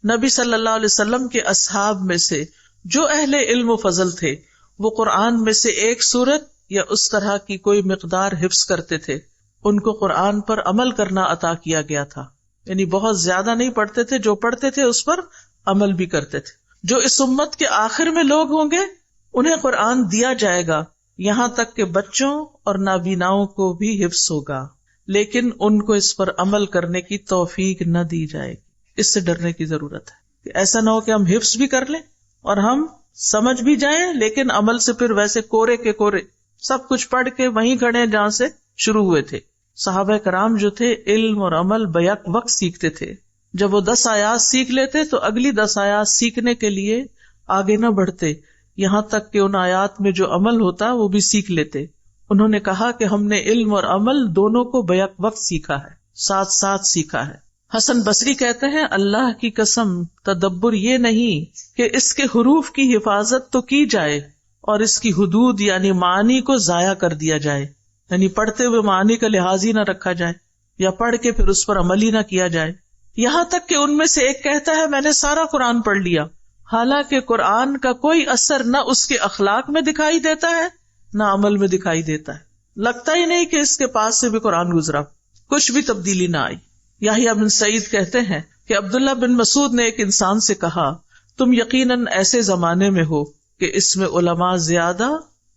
نبی صلی اللہ علیہ وسلم کے اصحاب میں سے جو اہل علم و فضل تھے وہ قرآن میں سے ایک سورت یا اس طرح کی کوئی مقدار حفظ کرتے تھے. ان کو قرآن پر عمل کرنا عطا کیا گیا تھا، یعنی بہت زیادہ نہیں پڑھتے تھے، جو پڑھتے تھے اس پر عمل بھی کرتے تھے. جو اس امت کے آخر میں لوگ ہوں گے انہیں قرآن دیا جائے گا یہاں تک کہ بچوں اور نابیناؤں کو بھی حفظ ہوگا، لیکن ان کو اس پر عمل کرنے کی توفیق نہ دی جائے گی. اس سے ڈرنے کی ضرورت ہے کہ ایسا نہ ہو کہ ہم حفظ بھی کر لیں اور ہم سمجھ بھی جائیں لیکن عمل سے پھر ویسے کورے کے کورے سب کچھ پڑھ کے وہیں کھڑے جہاں سے شروع ہوئے تھے. صحابہ کرام جو تھے علم اور عمل بیک وقت سیکھتے تھے. جب وہ 10 آیات سیکھ لیتے تو اگلی 10 آیات سیکھنے کے لیے آگے نہ بڑھتے یہاں تک کہ ان آیات میں جو عمل ہوتا وہ بھی سیکھ لیتے. انہوں نے کہا کہ ہم نے علم اور عمل دونوں کو بیک وقت سیکھا ہے، ساتھ ساتھ سیکھا ہے. حسن بصری کہتے ہیں اللہ کی قسم تدبر یہ نہیں کہ اس کے حروف کی حفاظت تو کی جائے اور اس کی حدود یعنی معنی کو ضائع کر دیا جائے، یعنی پڑھتے ہوئے معنی کا لحاظ ہی نہ رکھا جائے یا پڑھ کے پھر اس پر عمل ہی نہ کیا جائے. یہاں تک کہ ان میں سے ایک کہتا ہے میں نے سارا قرآن پڑھ لیا، حالانکہ قرآن کا کوئی اثر نہ اس کے اخلاق میں دکھائی دیتا ہے نہ عمل میں دکھائی دیتا ہے. لگتا ہی نہیں کہ اس کے پاس سے بھی قرآن گزرا، کچھ بھی تبدیلی نہ آئی. یحییٰ بن سعید کہتے ہیں کہ عبداللہ بن مسعود نے ایک انسان سے کہا تم یقیناً ایسے زمانے میں ہو کہ اس میں علماء زیادہ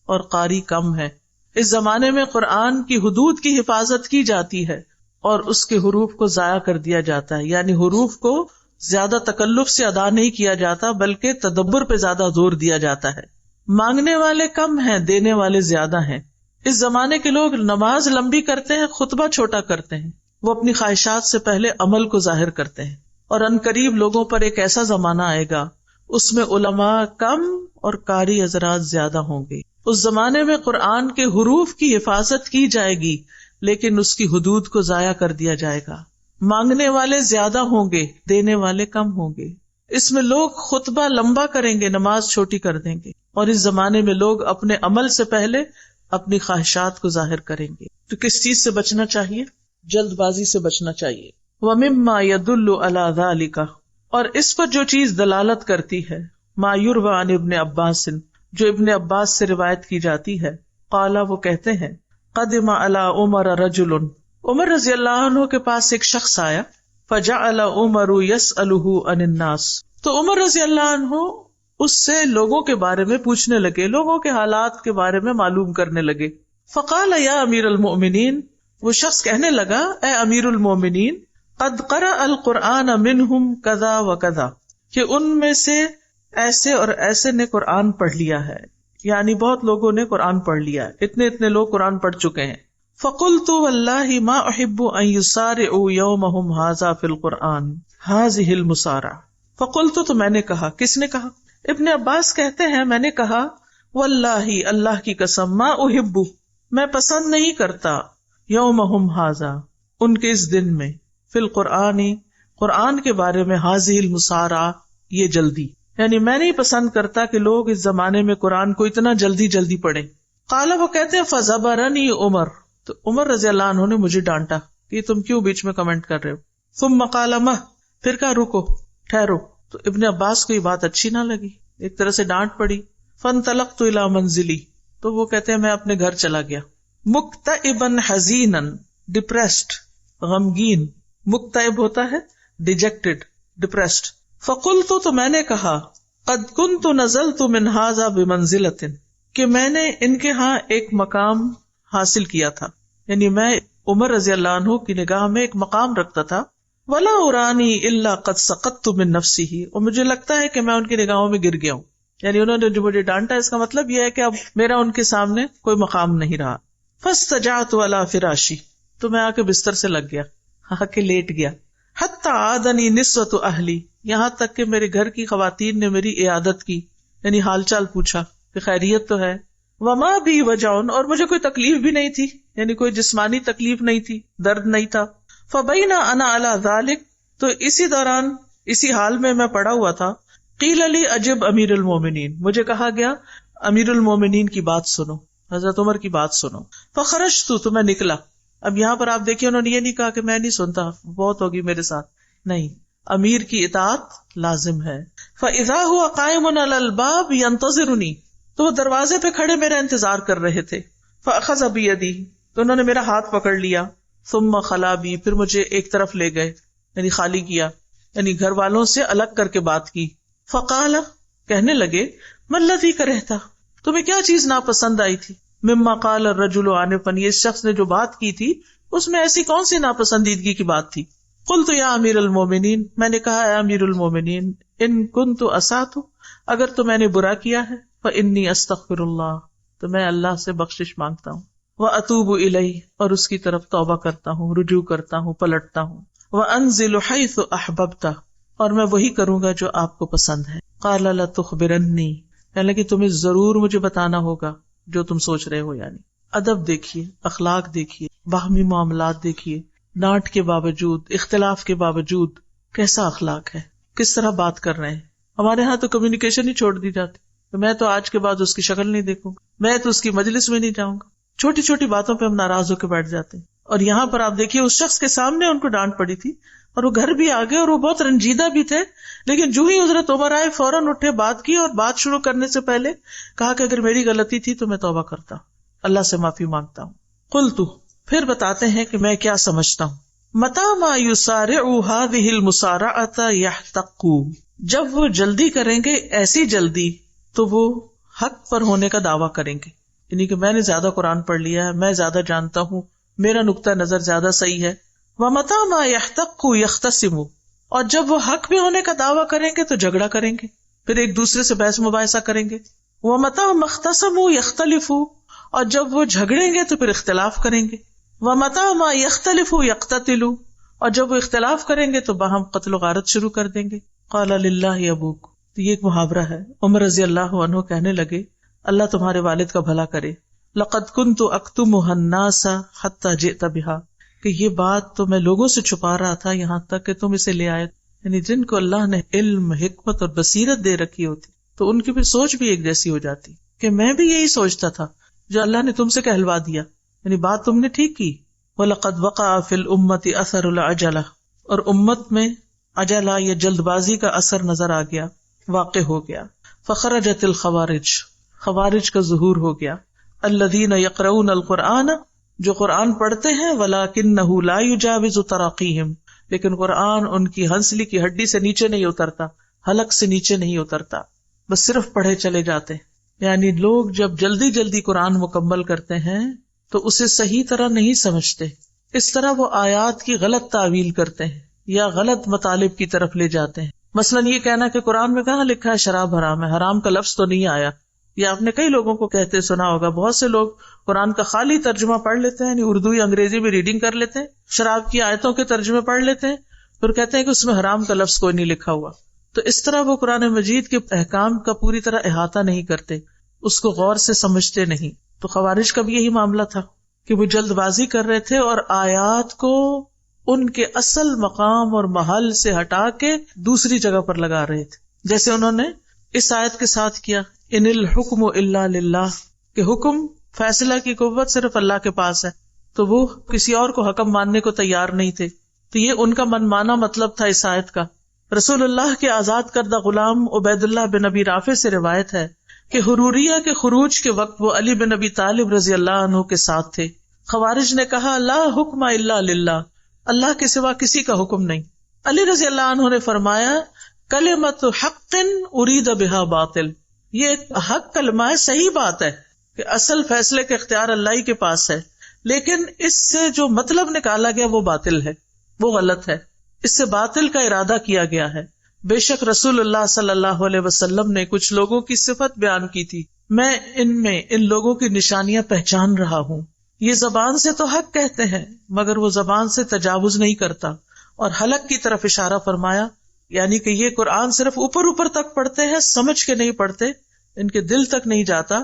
اور قاری کم ہے. اس زمانے میں قرآن کی حدود کی حفاظت کی جاتی ہے اور اس کے حروف کو ضائع کر دیا جاتا ہے، یعنی حروف کو زیادہ تکلف سے ادا نہیں کیا جاتا بلکہ تدبر پہ زیادہ زور دیا جاتا ہے. مانگنے والے کم ہیں، دینے والے زیادہ ہیں. اس زمانے کے لوگ نماز لمبی کرتے ہیں، خطبہ چھوٹا کرتے ہیں. وہ اپنی خواہشات سے پہلے عمل کو ظاہر کرتے ہیں. اور عنقریب لوگوں پر ایک ایسا زمانہ آئے گا اس میں علماء کم اور قاری حضرات زیادہ ہوں گے. اس زمانے میں قرآن کے حروف کی حفاظت کی جائے گی لیکن اس کی حدود کو ضائع کر دیا جائے گا. مانگنے والے زیادہ ہوں گے، دینے والے کم ہوں گے. اس میں لوگ خطبہ لمبا کریں گے، نماز چھوٹی کر دیں گے. اور اس زمانے میں لوگ اپنے عمل سے پہلے اپنی خواہشات کو ظاہر کریں گے. تو کس چیز سے بچنا چاہیے؟ جلد بازی سے بچنا چاہیے. وَمِمَّا يَدُلُّ عَلَى ذَلِكَ، اور اس پر جو چیز دلالت کرتی ہے، مَا يُرْوَى عَنِ ابن عباس، جو ابن عباس سے روایت کی جاتی ہے. قال، وہ کہتے ہیں قدم علی عمر رجل، عمر رضی اللہ عنہ کے پاس ایک شخص آیا. فجعل عمر یسألہ عن الناس، تو عمر رضی اللہ عنہ اس سے لوگوں کے بارے میں پوچھنے لگے، لوگوں کے حالات کے بارے میں معلوم کرنے لگے. فقال یا امیر المؤمنین، وہ شخص کہنے لگا اے امیر المؤمنین، قد قرأ القرآن منہم کذا و کذا، کہ ان میں سے ایسے اور ایسے نے قرآن پڑھ لیا ہے، یعنی بہت لوگوں نے قرآن پڑھ لیا ہے، اتنے لوگ قرآن پڑھ چکے ہیں. فقلت واللہ ما احب ان یسارعوا یومہم ھذا فی القرآن ھذہ المسارعہ. فقلت، تو میں نے کہا، کس نے کہا؟ ابن عباس کہتے ہیں میں نے کہا واللہ، اللہ کی قسم، ما احب، میں پسند نہیں کرتا، یومہم ھذا، ان کے اس دن میں، فی القرآن، قرآن کے بارے میں، ھذہ المسارعہ، یہ جلدی، یعنی میں نہیں پسند کرتا کہ لوگ اس زمانے میں قرآن کو اتنا جلدی پڑھیں. قال، وہ کہتے ہیں فزبرنی عمر، تو عمر رضی اللہ عنہ نے مجھے ڈانٹا کہ تم کیوں بیچ میں کمنٹ کر رہے ہو. ثم قال مہ، پھر کہا رکو، ٹھہرو. تو ابن عباس کو یہ بات اچھی نہ لگی، ایک طرح سے ڈانٹ پڑی. فانطلقت الی منزلی، تو وہ کہتے ہیں میں اپنے گھر چلا گیا. مکتئبا حزینا، ڈپریسڈ، غمگین. مکتئب ہوتا ہے ڈیجیکٹڈ، ڈپریسڈ. فقلت، تو میں نے کہا قد کنت نزلت من ھذا بمنزلۃ، کہ میں نے ان کے ہاں ایک مقام حاصل کیا تھا، یعنی میں عمر رضی اللہ عنہ کی نگاہ میں ایک مقام رکھتا تھا. ولا ارانی الا قد سقطت من نفسی، اور مجھے لگتا ہے کہ میں ان کی نگاہوں میں گر گیا ہوں، یعنی انہوں نے جو مجھے ڈانٹا اس کا مطلب یہ ہے کہ اب میرا ان کے سامنے کوئی مقام نہیں رہا. فاستجعت علی فراشی، تو میں آ کے بستر سے لگ گیا، آ کے لیٹ گیا. حتی عادنی نسوۃ اہلی، یہاں تک کہ میرے گھر کی خواتین نے میری عیادت کی، یعنی حال چال پوچھا کہ خیریت تو ہے. وما بھی وجعن، اور مجھے کوئی تکلیف بھی نہیں تھی، یعنی کوئی جسمانی تکلیف نہیں تھی، درد نہیں تھا. فبینا انا علی ذلک، تو اسی دوران، اسی حال میں پڑا ہوا تھا. قیل لی اجب امیر المومنین، مجھے کہا گیا امیر المومنین کی بات سنو، حضرت عمر کی بات سنو. فخرجت، تو میں نکلا. اب یہاں پر آپ دیکھیے انہوں نے یہ نہیں کہا کہ میں نہیں سنتا، بہت ہوگی میرے ساتھ، نہیں، امیر کی اطاعت لازم ہے. فاذا هو قائم علی الباب ينتظرنی، تو وہ دروازے پہ کھڑے میرا انتظار کر رہے تھے. فاخذ بیدی، تو انہوں نے میرا ہاتھ پکڑ لیا. ثم خلا بی، پھر مجھے ایک طرف لے گئے، یعنی خالی کیا، یعنی گھر والوں سے الگ کر کے بات کی. فقال، کہنے لگے، ما الذی کرہتا، تمہیں کیا چیز ناپسند آئی تھی؟ مما قال الرجل آنفا، یہ شخص نے جو بات کی تھی اس میں ایسی کون سی ناپسندیدگی کی بات تھی؟ قلت یا امیر المومنین، میں نے کہا اے امیر المومنین، ان کنت اسات، اگر تو میں نے برا کیا ہے، فانی استغفر اللہ، تو میں اللہ سے بخشش مانگتا ہوں، واتوب الیہ، اور اس کی طرف توبہ کرتا ہوں، رجوع کرتا ہوں، پلٹتا ہوں، وانزل حیث احببت، اور میں وہی کروں گا جو آپ کو پسند ہے. قال لتخبرنی، یعنی کہ تمہیں ضرور مجھے بتانا ہوگا جو تم سوچ رہے ہو. یعنی ادب دیکھیے، اخلاق دیکھیے، باہمی معاملات دیکھیے، ڈانٹ کے باوجود، اختلاف کے باوجود کیسا اخلاق ہے، کس طرح بات کر رہے ہیں. ہمارے ہاں تو کمیونیکیشن ہی چھوڑ دی جاتی، تو میں تو آج کے بعد اس کی شکل نہیں دیکھوں گا، میں تو اس کی مجلس میں نہیں جاؤں گا. چھوٹی چھوٹی باتوں پہ ہم ناراض ہو کے بیٹھ جاتے ہیں. اور یہاں پر آپ دیکھیے اس شخص کے سامنے ان کو ڈانٹ پڑی تھی اور وہ گھر بھی آ گئے اور وہ بہت رنجیدہ بھی تھے، لیکن جو ہی حضرت عمر آئے فوراً اٹھے، بات کی، اور بات شروع کرنے سے پہلے کہا کہ اگر میری غلطی تھی تو میں توبہ کرتا ہوں، اللہ سے معافی مانگتا ہوں. قلت، پھر بتاتے ہیں کہ میں کیا سمجھتا ہوں. متی ما یسارع هذه المسارعۃ یحتق، جب وہ جلدی کریں گے، ایسی جلدی تو وہ حق پر ہونے کا دعویٰ کریں گے، یعنی کہ میں نے زیادہ قرآن پڑھ لیا ہے، میں زیادہ جانتا ہوں، میرا نقطہ نظر زیادہ صحیح ہے. ومتی ما یحتق یختصم، اور جب وہ حق پہ ہونے کا دعویٰ کریں گے تو جھگڑا کریں گے، پھر ایک دوسرے سے بحث مباحثہ کریں گے. ومتی ما اختصموا یختلفوا، اور جب وہ جھگڑیں گے تو پھر اختلاف کریں گے. ومتی ما یختلفوا یقتتلوا، اور جب وہ اختلاف کریں گے تو باہم قتل و غارت شروع کر دیں گے. قال للہ ابوک، تو یہ ایک محاورہ ہے. عمر رضی اللہ عنہ کہنے لگے اللہ تمہارے والد کا بھلا کرے. لقد كنت اکتمها الناس حتى جئت بها، کہ یہ بات تو میں لوگوں سے چھپا رہا تھا یہاں تک کہ تم اسے لے آئے. یعنی جن کو اللہ نے علم، حکمت اور بصیرت دے رکھی ہوتی تو ان کی پھر سوچ بھی ایک جیسی ہو جاتی کہ میں بھی یہی سوچتا تھا جو اللہ نے تم سے کہلوا دیا، یعنی بات تم نے ٹھیک کی. وَلَقَدْ وَقَعَ فِي الْأُمَّةِ أَثَرُ الْعَجَلَةِ، اور امت میں عجلہ یا جلد بازی کا اثر نظر آ گیا، واقع ہو گیا. فخرجت الخوارج، خوارج کا ظہور ہو گیا. الذین یقرؤون القرآن، جو قرآن پڑھتے ہیں، ولکنہ لا یجاوز تراقیہم، لیکن قرآن ان کی ہنسلی کی ہڈی سے نیچے نہیں اترتا، حلق سے نیچے نہیں اترتا، بس صرف پڑھے چلے جاتے ہیں. یعنی لوگ جب جلدی جلدی قرآن مکمل کرتے ہیں تو اسے صحیح طرح نہیں سمجھتے، اس طرح وہ آیات کی غلط تعویل کرتے ہیں یا غلط مطالب کی طرف لے جاتے ہیں. مثلاً یہ کہنا کہ قرآن میں کہاں لکھا ہے شراب حرام ہے، حرام کا لفظ تو نہیں آیا. یا آپ نے کئی لوگوں کو کہتے سنا ہوگا، بہت سے لوگ قرآن کا خالی ترجمہ پڑھ لیتے ہیں، یعنی اردو یا انگریزی میں ریڈنگ کر لیتے ہیں، شراب کی آیتوں کے ترجمے پڑھ لیتے ہیں، پھر کہتے ہیں کہ اس میں حرام کا لفظ کوئی نہیں لکھا ہوا. تو اس طرح وہ قرآن مجید کے احکام کا پوری طرح احاطہ نہیں کرتے، اس کو غور سے سمجھتے نہیں. تو خوارج کا بھی یہی معاملہ تھا کہ وہ جلد بازی کر رہے تھے اور آیات کو ان کے اصل مقام اور محل سے ہٹا کے دوسری جگہ پر لگا رہے تھے. جیسے انہوں نے اس آیت کے ساتھ کیا، ان الحکم الا للہ، کہ حکم، فیصلہ کی قوت صرف اللہ کے پاس ہے، تو وہ کسی اور کو حکم ماننے کو تیار نہیں تھے. تو یہ ان کا من مانا مطلب تھا اس آیت کا. رسول اللہ کے آزاد کردہ غلام عبید اللہ بن ابی رافع سے روایت ہے کہ حروریہ کے خروج کے وقت وہ علی بن ابی طالب رضی اللہ عنہ کے ساتھ تھے. خوارج نے کہا لا حکم الا للہ، اللہ کے سوا کسی کا حکم نہیں. علی رضی اللہ عنہ نے فرمایا کلمۃ حق ارید بہا باطل، یہ ایک حق کلمہ ہے، صحیح بات ہے کہ اصل فیصلے کا اختیار اللہ ہی کے پاس ہے، لیکن اس سے جو مطلب نکالا گیا وہ باطل ہے، وہ غلط ہے، اس سے باطل کا ارادہ کیا گیا ہے. بے شک رسول اللہ صلی اللہ علیہ وسلم نے کچھ لوگوں کی صفت بیان کی تھی، میں ان لوگوں کی نشانیاں پہچان رہا ہوں. یہ زبان سے تو حق کہتے ہیں مگر وہ زبان سے تجاوز نہیں کرتا، اور حلق کی طرف اشارہ فرمایا، یعنی کہ یہ قرآن صرف اوپر تک پڑھتے ہیں، سمجھ کے نہیں پڑھتے، ان کے دل تک نہیں جاتا،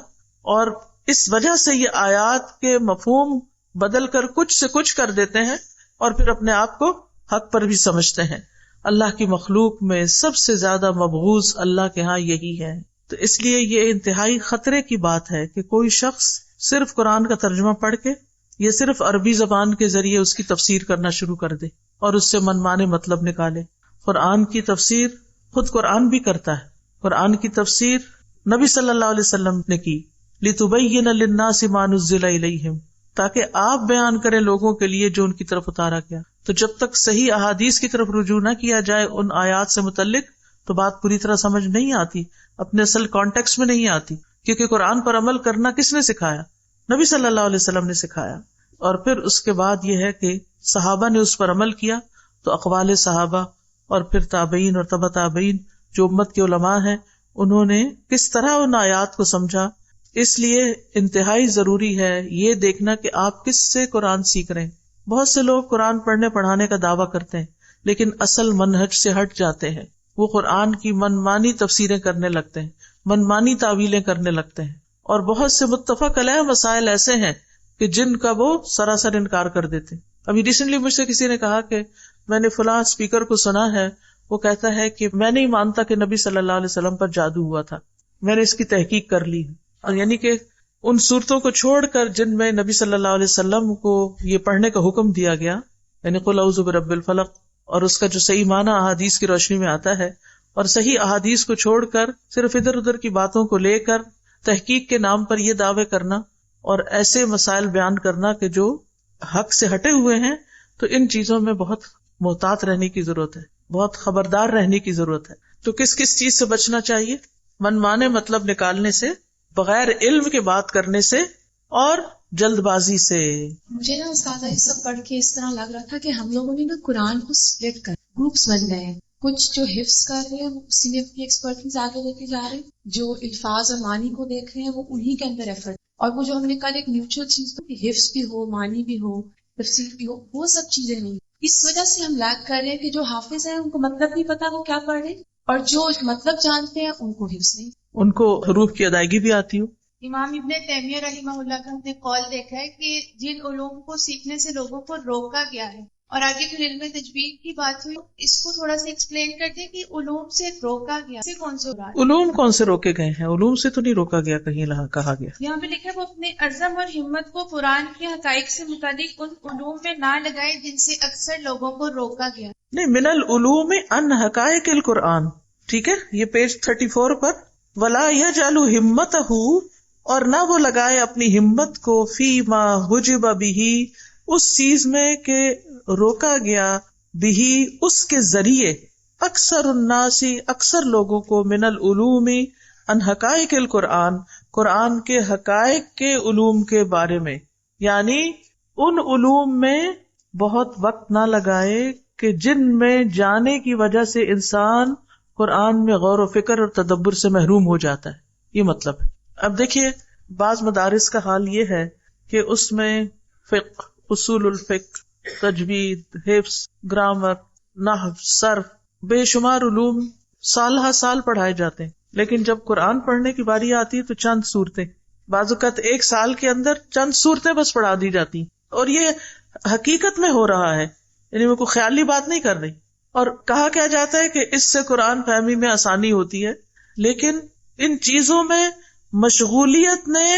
اور اس وجہ سے یہ آیات کے مفہوم بدل کر کچھ سے کچھ کر دیتے ہیں اور پھر اپنے آپ کو حق پر بھی سمجھتے ہیں. اللہ کی مخلوق میں سب سے زیادہ مبغوض اللہ کے ہاں یہی ہے. تو اس لیے یہ انتہائی خطرے کی بات ہے کہ کوئی شخص صرف قرآن کا ترجمہ پڑھ کے یا صرف عربی زبان کے ذریعے اس کی تفسیر کرنا شروع کر دے اور اس سے منمانے مطلب نکالے. قرآن کی تفسیر خود قرآن بھی کرتا ہے. قرآن کی تفسیر نبی صلی اللہ علیہ وسلم نے کی، لِتُبَيِّنَ لِلنَّاسِ مَا نُزِّلَ إِلَيْهِمْ، تاکہ آپ بیان کریں لوگوں کے لیے جو ان کی طرف اتارا گیا. تو جب تک صحیح احادیث کی طرف رجوع نہ کیا جائے ان آیات سے متعلق تو بات پوری طرح سمجھ نہیں آتی، اپنے اصل کانٹیکسٹ میں نہیں آتی. کیونکہ قرآن پر عمل کرنا کس نے سکھایا؟ نبی صلی اللہ علیہ وسلم نے سکھایا. اور پھر اس کے بعد یہ ہے کہ صحابہ نے اس پر عمل کیا تو اقوال صحابہ اور پھر تابعین اور تبع تابعین جو امت کے علماء ہیں انہوں نے کس طرح ان آیات کو سمجھا. اس لیے انتہائی ضروری ہے یہ دیکھنا کہ آپ کس سے قرآن سیکھ رہے ہیں. بہت سے لوگ قرآن پڑھنے پڑھانے کا دعویٰ کرتے ہیں لیکن اصل منہج سے ہٹ جاتے ہیں. وہ قرآن کی منمانی تفسیریں کرنے لگتے ہیں، منمانی تعویلیں کرنے لگتے ہیں، اور بہت سے متفق علیہ مسائل ایسے ہیں کہ جن کا وہ سراسر انکار کر دیتے ہیں. ابھی ریسنٹلی مجھ سے کسی نے کہا کہ میں نے فلاں اسپیکر کو سنا ہے، وہ کہتا ہے کہ میں نہیں مانتا کہ نبی صلی اللہ علیہ وسلم پر جادو ہوا تھا، میں نے اس کی تحقیق کر لی. اور یعنی کہ ان صورتوں کو چھوڑ کر جن میں نبی صلی اللہ علیہ وسلم کو یہ پڑھنے کا حکم دیا گیا، یعنی قل اعوذ برب الفلق، اور اس کا جو صحیح معنی احادیث کی روشنی میں آتا ہے، اور صحیح احادیث کو چھوڑ کر صرف ادھر ادھر کی باتوں کو لے کر تحقیق کے نام پر یہ دعوے کرنا اور ایسے مسائل بیان کرنا کہ جو حق سے ہٹے ہوئے ہیں، تو ان چیزوں میں بہت محتاط رہنے کی ضرورت ہے، بہت خبردار رہنے کی ضرورت ہے. تو کس کس چیز سے بچنا چاہیے؟ منمانے مطلب نکالنے سے، بغیر علم کے بات کرنے سے، اور جلد بازی سے. مجھے نا استاذہ یہ سب پڑھ کے اس طرح لگ رہا تھا کہ ہم لوگوں نے نا قرآن کو سپلٹ کر گروپس بن گئے ہیں. کچھ جو حفظ کر رہے ہیں وہ اسی میں اپنی ایکسپرٹیز آگے لے کے جا رہے ہیں، جو الفاظ اور معنی کو دیکھ رہے ہیں وہ انہی کے اندر ایفرٹ، اور وہ جو ہم نے کل ایک میوچل چیز کہ حفظ بھی ہو، معنی بھی ہو، تفسیر بھی ہو، وہ سب چیزیں نہیں. اس وجہ سے ہم لیک کر رہے ہیں کہ جو حافظ ہیں ان کو مطلب نہیں پتا وہ کیا پڑھ رہے، اور جو مطلب جانتے ہیں ان کو حفظ نہیں، ان کو حروف کی ادائیگی بھی آتی ہو. امام ابن تیمیہ رحمہ اللہ کا ہم نے قول دیکھا ہے کہ جن علوم کو سیکھنے سے لوگوں کو روکا گیا ہے، اور آگے پھر علم تجوید کی بات ہوئی، اس کو تھوڑا سا ایکسپلین کر دیں کہ علوم سے روکا گیا، سے کون سے رہا؟ علوم کون سے روکے گئے ہیں؟ علوم سے تو نہیں روکا گیا، کہیں کہا گیا. یہاں پہ لکھا ہے وہ اپنے عزم اور ہمت کو قرآن کے حقائق سے متعلق ان علوم میں نہ لگائے جن سے اکثر لوگوں کو روکا گیا. نہیں، من العلوم ان حقائق القرآن، ٹھیک ہے، یہ پیج 34 پر. ولا یجعل ہمتہ، اور نہ وہ لگائے اپنی ہمت کو فی ما حجب بہ، اس چیز میں کہ روکا گیا، بہ اس کے ذریعے، اکثر الناس اکثر لوگوں کو، من العلوم ان حقائق القرآن، قرآن کے حقائق کے علوم کے بارے میں، یعنی ان علوم میں بہت وقت نہ لگائے کہ جن میں جانے کی وجہ سے انسان قرآن میں غور و فکر اور تدبر سے محروم ہو جاتا ہے. یہ مطلب ہے. اب دیکھیے بعض مدارس کا حال یہ ہے کہ اس میں فقہ، اصول الفقہ، تجوید، حفظ، گرامر، نحو، صرف، بے شمار علوم سال ہا سال پڑھائے جاتے ہیں، لیکن جب قرآن پڑھنے کی باری آتی ہے تو چند صورتیں، بعض اوقات ایک سال کے اندر چند صورتیں بس پڑھا دی جاتی. اور یہ حقیقت میں ہو رہا ہے، یعنی میں کوئی خیالی بات نہیں کر رہی. اور کہا کیا جاتا ہے کہ اس سے قرآن فہمی میں آسانی ہوتی ہے، لیکن ان چیزوں میں مشغولیت نے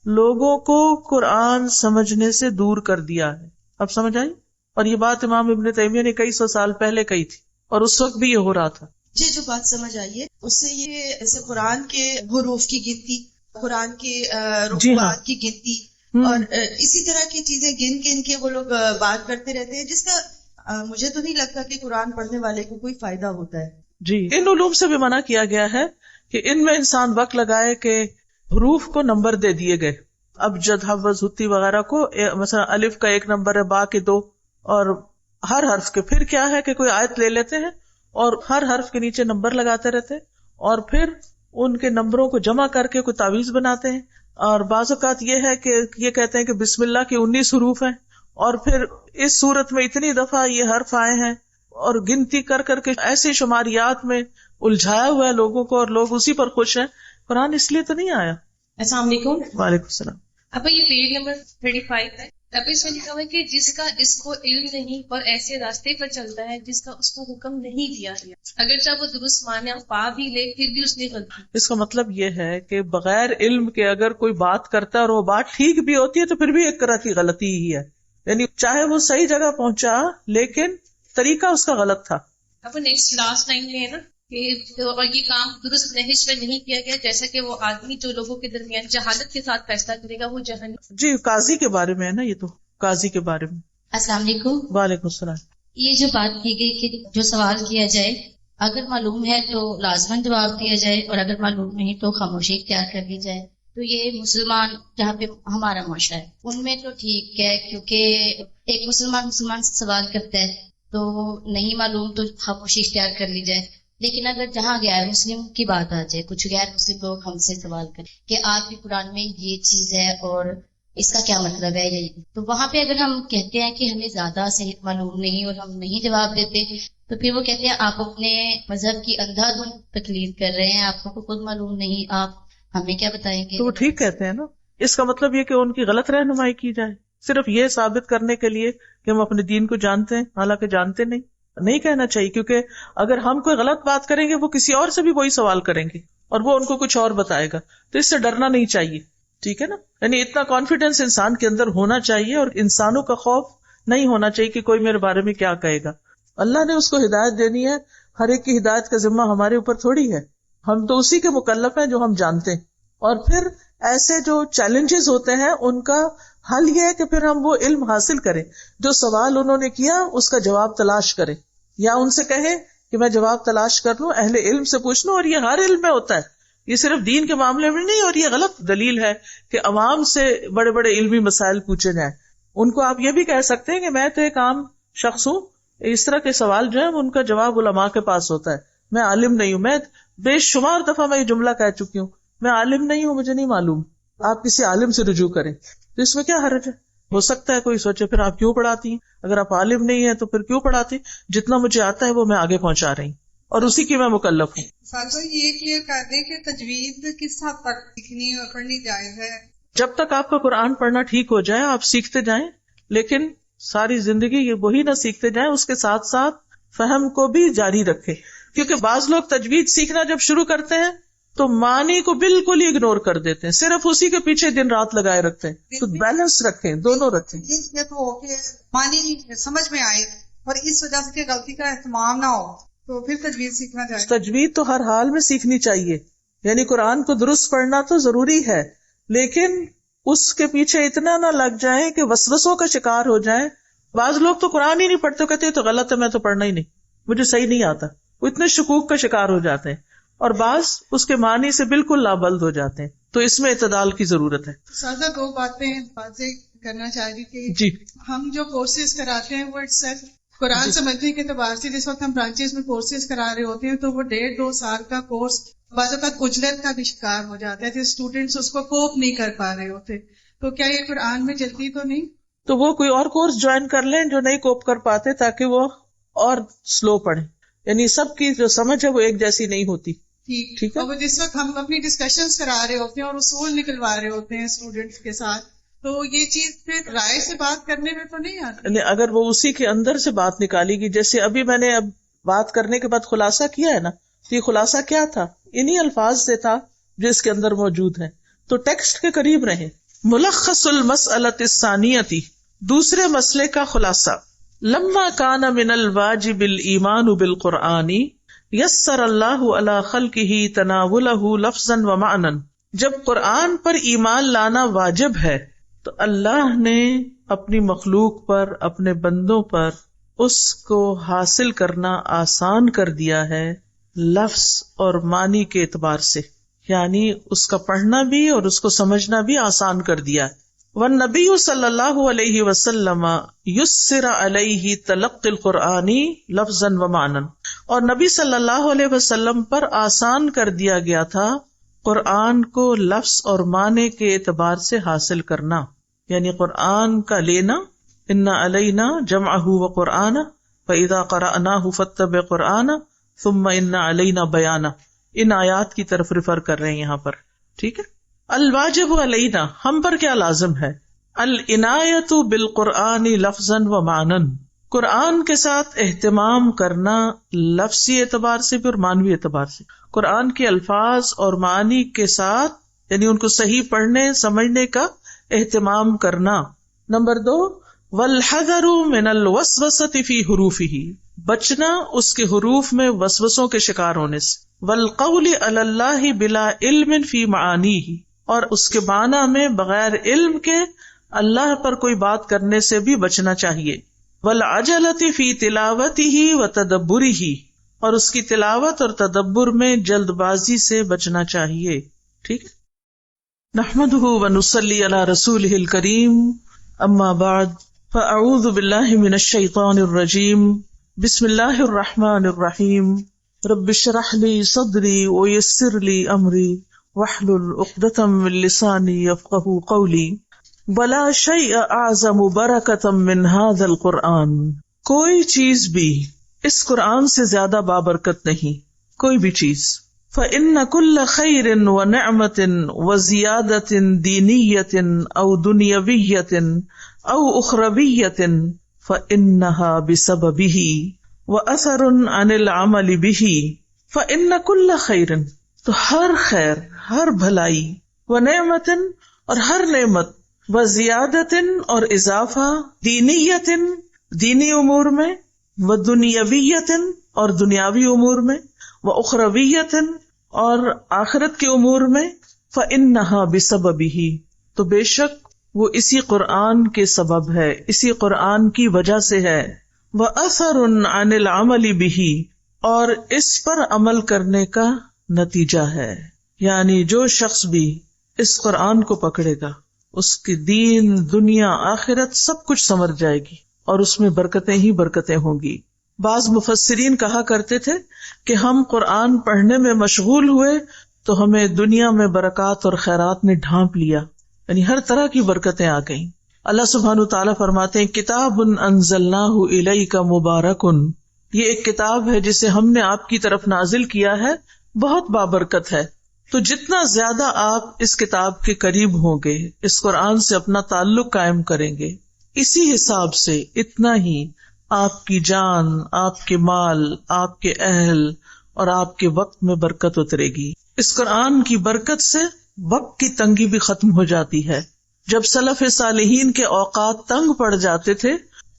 لوگوں کو قرآن سمجھنے سے دور کر دیا ہے. اب سمجھ آئی؟ اور یہ بات امام ابن تیمیہ نے کئی سو سال پہلے کہی تھی، اور اس وقت بھی یہ ہو رہا تھا. مجھے جو بات سمجھ آئی ہے اس سے یہ جیسے قرآن کے حروف کی گنتی، قرآن کے رکوعات کی گنتی، اور اسی طرح کی چیزیں گن کے وہ لوگ بات کرتے رہتے ہیں، جس کا مجھے تو نہیں لگتا کہ قرآن پڑھنے والے کو کوئی فائدہ ہوتا ہے. جی، ان علوم سے بھی منع کیا گیا ہے کہ ان میں انسان وقت لگائے کہ حروف کو نمبر دے دیے گئے. اب جد، حوض، ہتی وغیرہ کو مثلا الف کا 1 نمبر ہے، با کے 2، اور ہر حرف کے پھر کیا ہے کہ کوئی آیت لے لیتے ہیں اور ہر حرف کے نیچے نمبر لگاتے رہتے ہیں، اور پھر ان کے نمبروں کو جمع کر کے کوئی تعویذ بناتے ہیں. اور بعض اوقات یہ ہے کہ یہ کہتے ہیں کہ بسم اللہ کے 19 حروف ہیں، اور پھر اس صورت میں اتنی دفعہ یہ حرف آئے ہیں، اور گنتی کر کے ایسے شماریات میں الجھایا ہوا ہے لوگوں کو، اور لوگ اسی پر خوش ہیں. قرآن اس لیے تو نہیں آیا. السلام علیکم. وعلیکم السلام. اب یہ پیج نمبر 35 ہے. اب اس میں لکھا ہوا ہے کہ جس کا اس کو علم نہیں اور ایسے راستے پر چلتا ہے جس کا اس کو حکم نہیں دیا گیا، اگرچہ وہ درست مانا پا بھی لے پھر بھی اس نے غلطی۔ اس کا مطلب یہ ہے کہ بغیر علم کے اگر کوئی بات کرتا ہے اور وہ بات ٹھیک بھی ہوتی ہے تو پھر بھی ایک طرح کی غلطی ہی ہے، یعنی چاہے وہ صحیح جگہ پہنچا لیکن طریقہ اس کا غلط تھا۔ اب نیکسٹ لاسٹ لائن میں ہے نا کہ اور یہ کام درست نہج پر نہیں کیا گیا، جیسا کہ وہ آدمی جو لوگوں کے درمیان جہالت کے ساتھ فیصلہ کرے گا وہ جہنم۔ جی قاضی کے بارے میں ہے نا، یہ تو قاضی کے بارے میں۔ السلام علیکم۔ وعلیکم السلام۔ یہ جو بات کی گئی کہ جو سوال کیا جائے اگر معلوم ہے تو لازماً جواب دیا جائے اور اگر معلوم نہیں تو خاموشی اختیار کر لی جائے، تو یہ مسلمان جہاں پہ ہمارا معاشرہ ہے ان میں تو ٹھیک ہے، کیونکہ ایک مسلمان سے سوال کرتا ہے تو نہیں معلوم تو خاموشی اختیار کر لی جائے، لیکن اگر جہاں غیر مسلم کی بات آ جائے، کچھ غیر مسلم لوگ ہم سے سوال کریں کہ آپ کی قرآن میں یہ چیز ہے اور اس کا کیا مطلب ہے، یہی تو وہاں پہ اگر ہم کہتے ہیں کہ ہمیں زیادہ صحیح معلوم نہیں اور ہم نہیں جواب دیتے تو پھر وہ کہتے ہیں آپ اپنے مذہب کی اندھا دھند تقلید کر رہے ہیں، آپ کو خود معلوم نہیں، آپ ہمیں کیا بتائیں گے؟ تو وہ ٹھیک کہتے ہیں نا، اس کا مطلب یہ کہ ان کی غلط رہنمائی کی جائے صرف یہ ثابت کرنے کے لیے کہ ہم اپنے دین کو جانتے ہیں، حالانکہ جانتے نہیں کہنا چاہیے، کیونکہ اگر ہم کوئی غلط بات کریں گے وہ کسی اور سے بھی وہی سوال کریں گے اور وہ ان کو کچھ اور بتائے گا، تو اس سے ڈرنا نہیں چاہیے، ٹھیک ہے نا؟ یعنی اتنا کانفیڈینس انسان کے اندر ہونا چاہیے اور انسانوں کا خوف نہیں ہونا چاہیے کہ کوئی میرے بارے میں کیا کہے گا۔ اللہ نے اس کو ہدایت دینی ہے، ہر ایک کی ہدایت کا ذمہ ہمارے اوپر تھوڑی ہے، ہم تو اسی کے مکلف ہیں جو ہم جانتے ہیں، اور پھر ایسے جو چیلنجز ہوتے ہیں ان کا حل یہ ہے کہ پھر ہم وہ علم حاصل کریں، جو سوال انہوں نے کیا اس کا جواب تلاش کریں، یا ان سے کہیں کہ میں جواب تلاش کر لوں، اہل علم سے پوچھ لوں، اور یہ ہر علم میں ہوتا ہے، یہ صرف دین کے معاملے میں نہیں، اور یہ غلط دلیل ہے کہ عوام سے بڑے بڑے علمی مسائل پوچھے جائیں۔ ان کو آپ یہ بھی کہہ سکتے ہیں کہ میں تو ایک عام شخص ہوں، اس طرح کے سوال جو ہے ان کا جواب علماء کے پاس ہوتا ہے، میں عالم نہیں ہوں، میں بے شمار دفعہ میں یہ جملہ کہہ چکی ہوں، میں عالم نہیں ہوں، مجھے نہیں معلوم، آپ کسی عالم سے رجوع کریں، تو اس میں کیا حرج ہے؟ ہو سکتا ہے کوئی سوچے پھر آپ کیوں پڑھاتی ہیں، اگر آپ عالم نہیں ہیں تو پھر کیوں پڑھاتی؟ جتنا مجھے آتا ہے وہ میں آگے پہنچا رہی ہوں اور اسی کی میں مکلف ہوں۔ ساتھ یہ کلیئر کر دیں کہ تجوید کس حد تک سیکھنی اور پڑھنی جائز ہے؟ جب تک آپ کا قرآن پڑھنا ٹھیک ہو جائے آپ سیکھتے جائیں، لیکن ساری زندگی یہ وہی نہ سیکھتے جائیں، اس کے ساتھ ساتھ فہم کو بھی جاری رکھے، کیونکہ بعض لوگ تجوید سیکھنا جب شروع کرتے ہیں تو معنی کو بالکل ہی اگنور کر دیتے ہیں، صرف اسی کے پیچھے دن رات لگائے رکھتے ہیں، تو بیلنس رکھیں، دونوں رکھیں۔ یہ تو ہو کہ معنی سمجھ میں آئے اور اس وجہ سے غلطی کا اہتمام نہ ہو تو پھر تجوید سیکھنا چاہیے۔ تجوید تو ہر حال میں سیکھنی چاہیے، یعنی قرآن کو درست پڑھنا تو ضروری ہے، لیکن اس کے پیچھے اتنا نہ لگ جائیں کہ وسوسوں کا شکار ہو جائیں۔ بعض لوگ تو قرآن ہی نہیں پڑھتے، کہتے تو غلط ہے، میں تو پڑھنا ہی نہیں، مجھے صحیح نہیں آتا، وہ اتنے شکوک کا شکار ہو جاتے ہیں، اور بعض اس کے معنی سے بالکل لابلد ہو جاتے ہیں، تو اس میں اعتدال کی ضرورت ہے۔ سادہ دو باتیں واضح کرنا چاہ رہی کہ جی ہم جو کورسز کراتے ہیں وہ قرآن سمجھنے کے اعتبار سے جس وقت ہم برانچز میں کورسز کرا رہے ہوتے ہیں تو وہ 1.5-2 سال کا کورس بعض اوقات اجلت کا بھی شکار ہو جاتا ہے کہ اسٹوڈینٹس اس کو کوپ نہیں کر پا رہے ہوتے، تو کیا یہ قرآن میں جلدی تو نہیں؟ تو وہ کوئی اور کورس جوائن کر لیں جو نہیں کوپ کر پاتے، تاکہ وہ اور سلو پڑھیں، یعنی سب کی جو سمجھ ہے وہ ایک جیسی نہیں ہوتی، ٹھیک ہے؟ اور جس وقت ہم اپنی ڈسکشنز کرا رہے ہوتے ہیں اور اصول نکلوا رہے ہوتے ہیں اسٹوڈینٹس کے ساتھ، تو یہ چیز پھر رائے سے بات کرنے میں تو نہیں آتی، اگر وہ اسی کے اندر سے بات نکالی گی، جیسے ابھی میں نے اب بات کرنے کے بعد خلاصہ کیا ہے نا، یہ خلاصہ کیا تھا؟ انہی الفاظ سے تھا جو اس کے اندر موجود ہیں، تو ٹیکسٹ کے قریب رہیں۔ ملخص المسألۃ الثانیۃ، دوسرے مسئلے کا خلاصہ، لما کان من الواجب الایمان بالقرآن یسر اللہ علی خلقہ تناولہ لفظا و معنی، جب قرآن پر ایمان لانا واجب ہے تو اللہ نے اپنی مخلوق پر، اپنے بندوں پر اس کو حاصل کرنا آسان کر دیا ہے لفظ اور معنی کے اعتبار سے، یعنی اس کا پڑھنا بھی اور اس کو سمجھنا بھی آسان کر دیا۔ والنبی صلی اللہ علیہ وسلم یسر علیہ تلقی القرآن لفظا و معنی، اور نبی صلی اللہ علیہ وسلم پر آسان کر دیا گیا تھا قرآن کو لفظ اور معنی کے اعتبار سے حاصل کرنا، یعنی قرآن کا لینا، ان علینا جمعہ و قرآن فاذا قرأناہ فاتبع قرآن ثم ان علینا بیانہ، ان آیات کی طرف ریفر کر رہے ہیں یہاں پر، ٹھیک ہے؟ الواجب علینا، ہم پر کیا لازم ہے؟ العنایۃ بالقرآن لفظا و معنی، قرآن کے ساتھ اہتمام کرنا لفظی اعتبار سے بھی اور معنوی اعتبار سے، قرآن کے الفاظ اور معنی کے ساتھ یعنی ان کو صحیح پڑھنے سمجھنے کا اہتمام کرنا۔ نمبر 2، والحذر من الوسوسۃ فی حروفہ، بچنا اس کے حروف میں وسوسوں کے شکار ہونے سے، والقول علی اللہ بلا علم فی معانیہ، اور اس کے معنی میں بغیر علم کے اللہ پر کوئی بات کرنے سے بھی بچنا چاہیے، والعجلۃ فی تلاوتہ وتدبرہ، اور اس کی تلاوت اور تدبر میں جلد بازی سے بچنا چاہیے۔ ٹھیک، نحمدہ ونصلی علی رسولہ الکریم، اما بعد فاعوذ باللہ من الشیطان الرجیم، بسم اللہ الرحمن الرحیم، رب اشرح لی صدری ویسر لی امری واحلل عقدۃ من لسانی یفقہوا قولی، ولا شیء اعظم برکۃ من ھذا القرآن، کوئی چیز بھی اس قرآن سے زیادہ بابرکت نہیں، کوئی بھی چیز۔ فإن كل خیر ونعمت وزیادت دینیت او دنیویت او اخرویت فإنها بسببہ وأثر عن العمل بہ، فإن كل خیر، تو ہر خیر، ہر بھلائی، ونعمت اور ہر نعمت، وزیادت اور اضافہ، دینیت دینی امور میں، ودنیویت اور دنیاوی امور میں، واخرویت اور آخرت کے امور میں، فإنها بسببہ، تو بے شک وہ اسی قرآن کے سبب ہے، اسی قرآن کی وجہ سے ہے، وأثر عن العمل بہ، اور اس پر عمل کرنے کا نتیجہ ہے، یعنی جو شخص بھی اس قرآن کو پکڑے گا اس کی دین دنیا آخرت سب کچھ سنور جائے گی اور اس میں برکتیں ہی برکتیں ہوں گی۔ بعض مفسرین کہا کرتے تھے کہ ہم قرآن پڑھنے میں مشغول ہوئے تو ہمیں دنیا میں برکات اور خیرات نے ڈھانپ لیا، یعنی ہر طرح کی برکتیں آ گئیں۔ اللہ سبحانہ تعالیٰ فرماتے ہیں کتاب انزلناہ الیک مبارک، یہ ایک کتاب ہے جسے ہم نے آپ کی طرف نازل کیا ہے، بہت بابرکت ہے۔ تو جتنا زیادہ آپ اس کتاب کے قریب ہوں گے، اس قرآن سے اپنا تعلق قائم کریں گے، اسی حساب سے اتنا ہی آپ کی جان، آپ کے مال، آپ کے اہل اور آپ کے وقت میں برکت اترے گی۔ اس قرآن کی برکت سے وقت کی تنگی بھی ختم ہو جاتی ہے۔ جب سلف صالحین کے اوقات تنگ پڑ جاتے تھے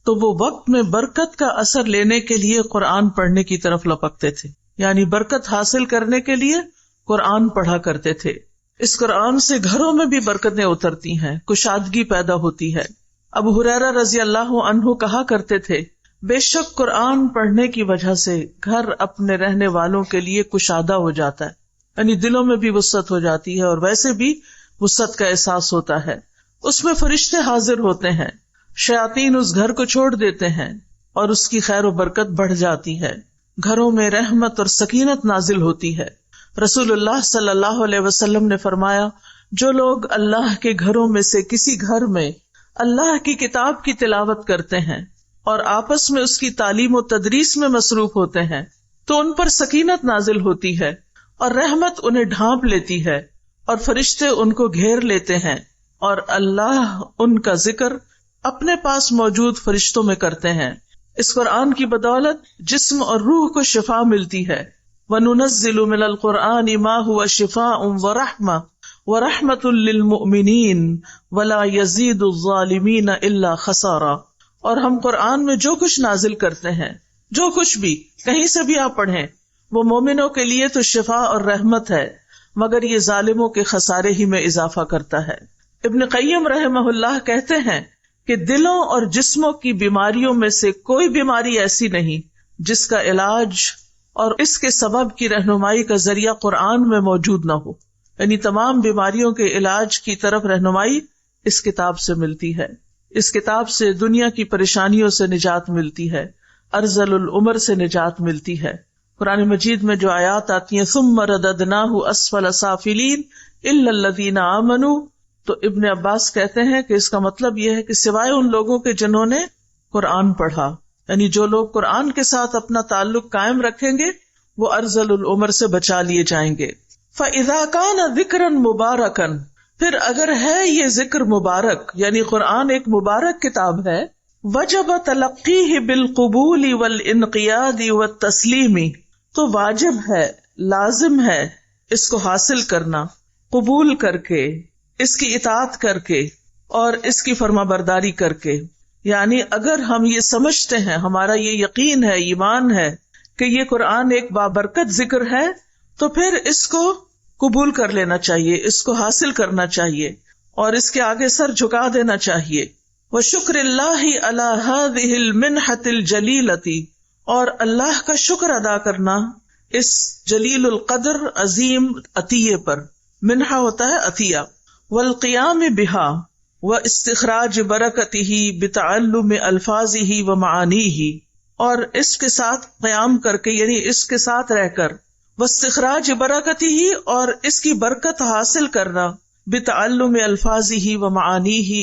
تو وہ وقت میں برکت کا اثر لینے کے لیے قرآن پڑھنے کی طرف لپکتے تھے، یعنی برکت حاصل کرنے کے لیے قرآن پڑھا کرتے تھے۔ اس قرآن سے گھروں میں بھی برکتیں اترتی ہیں، کشادگی پیدا ہوتی ہے۔ ابو ہریرہ رضی اللہ عنہ کہا کرتے تھے بے شک قرآن پڑھنے کی وجہ سے گھر اپنے رہنے والوں کے لیے کشادہ ہو جاتا ہے، یعنی دلوں میں بھی وسعت ہو جاتی ہے اور ویسے بھی وسعت کا احساس ہوتا ہے۔ اس میں فرشتے حاضر ہوتے ہیں، شیاطین اس گھر کو چھوڑ دیتے ہیں اور اس کی خیر و برکت بڑھ جاتی ہے، گھروں میں رحمت اور سکینت نازل ہوتی ہے۔ رسول اللہ صلی اللہ علیہ وسلم نے فرمایا جو لوگ اللہ کے گھروں میں سے کسی گھر میں اللہ کی کتاب کی تلاوت کرتے ہیں اور آپس میں اس کی تعلیم و تدریس میں مصروف ہوتے ہیں تو ان پر سکینت نازل ہوتی ہے اور رحمت انہیں ڈھانپ لیتی ہے اور فرشتے ان کو گھیر لیتے ہیں اور اللہ ان کا ذکر اپنے پاس موجود فرشتوں میں کرتے ہیں۔ اس قرآن کی بدولت جسم اور روح کو شفا ملتی ہے۔ وَنُنَزِّلُ مِنَ الْقُرْآنِ مَا هُوَ شِفَاءٌ وَرَحْمَةٌ وَرَحْمَةٌ لِّلْمُؤْمِنِينَ وَلَا يَزِيدُ الظَّالِمِينَ إِلَّا خَسَارًا، اور ہم قرآن میں جو کچھ نازل کرتے ہیں، جو کچھ بھی کہیں سے بھی آپ پڑھیں، وہ مومنوں کے لیے تو شفا اور رحمت ہے، مگر یہ ظالموں کے خسارے ہی میں اضافہ کرتا ہے۔ ابن قیم رحمہ اللہ کہتے ہیں کہ دلوں اور جسموں کی بیماریوں میں سے کوئی بیماری ایسی نہیں جس کا علاج اور اس کے سبب کی رہنمائی کا ذریعہ قرآن میں موجود نہ ہو، یعنی تمام بیماریوں کے علاج کی طرف رہنمائی اس کتاب سے ملتی ہے۔ اس کتاب سے دنیا کی پریشانیوں سے نجات ملتی ہے، ارذل العمر سے نجات ملتی ہے۔ قرآن مجید میں جو آیات آتی ہیں ثم رددناہ اسفل سافلین الا الذین آمنوا، تو ابن عباس کہتے ہیں کہ اس کا مطلب یہ ہے کہ سوائے ان لوگوں کے جنہوں نے قرآن پڑھا، یعنی جو لوگ قرآن کے ساتھ اپنا تعلق قائم رکھیں گے وہ ارذل العمر سے بچا لیے جائیں گے۔ فَإِذَا كَانَ ذِكْرًا مُبَارَكًا، پھر اگر ہے یہ ذکر مبارک، یعنی قرآن ایک مبارک کتاب ہے، وجب تلقیہ بالقبول والانقیاد والتسلیم، تو واجب ہے، لازم ہے اس کو حاصل کرنا، قبول کر کے، اس کی اطاعت کر کے اور اس کی فرما برداری کر کے. یعنی اگر ہم یہ سمجھتے ہیں، ہمارا یہ یقین ہے، ایمان ہے کہ یہ قرآن ایک بابرکت ذکر ہے، تو پھر اس کو قبول کر لینا چاہیے، اس کو حاصل کرنا چاہیے اور اس کے آگے سر جھکا دینا چاہیے. وشکر اللہ علی ہذہ المنحۃ الجلیلۃ، اور اللہ کا شکر ادا کرنا اس جلیل القدر عظیم عطیے پر. منحہ ہوتا ہے عطیہ. والقیام بہا واستخراج برکتہ بتعلم الفاظہ ومعانیہ، اور اس کے ساتھ قیام کر کے، یعنی اس کے ساتھ رہ کر، واستخراج برکتہ، اور اس کی برکت حاصل کرنا، بتعلم الفاظہ ومعانیہ،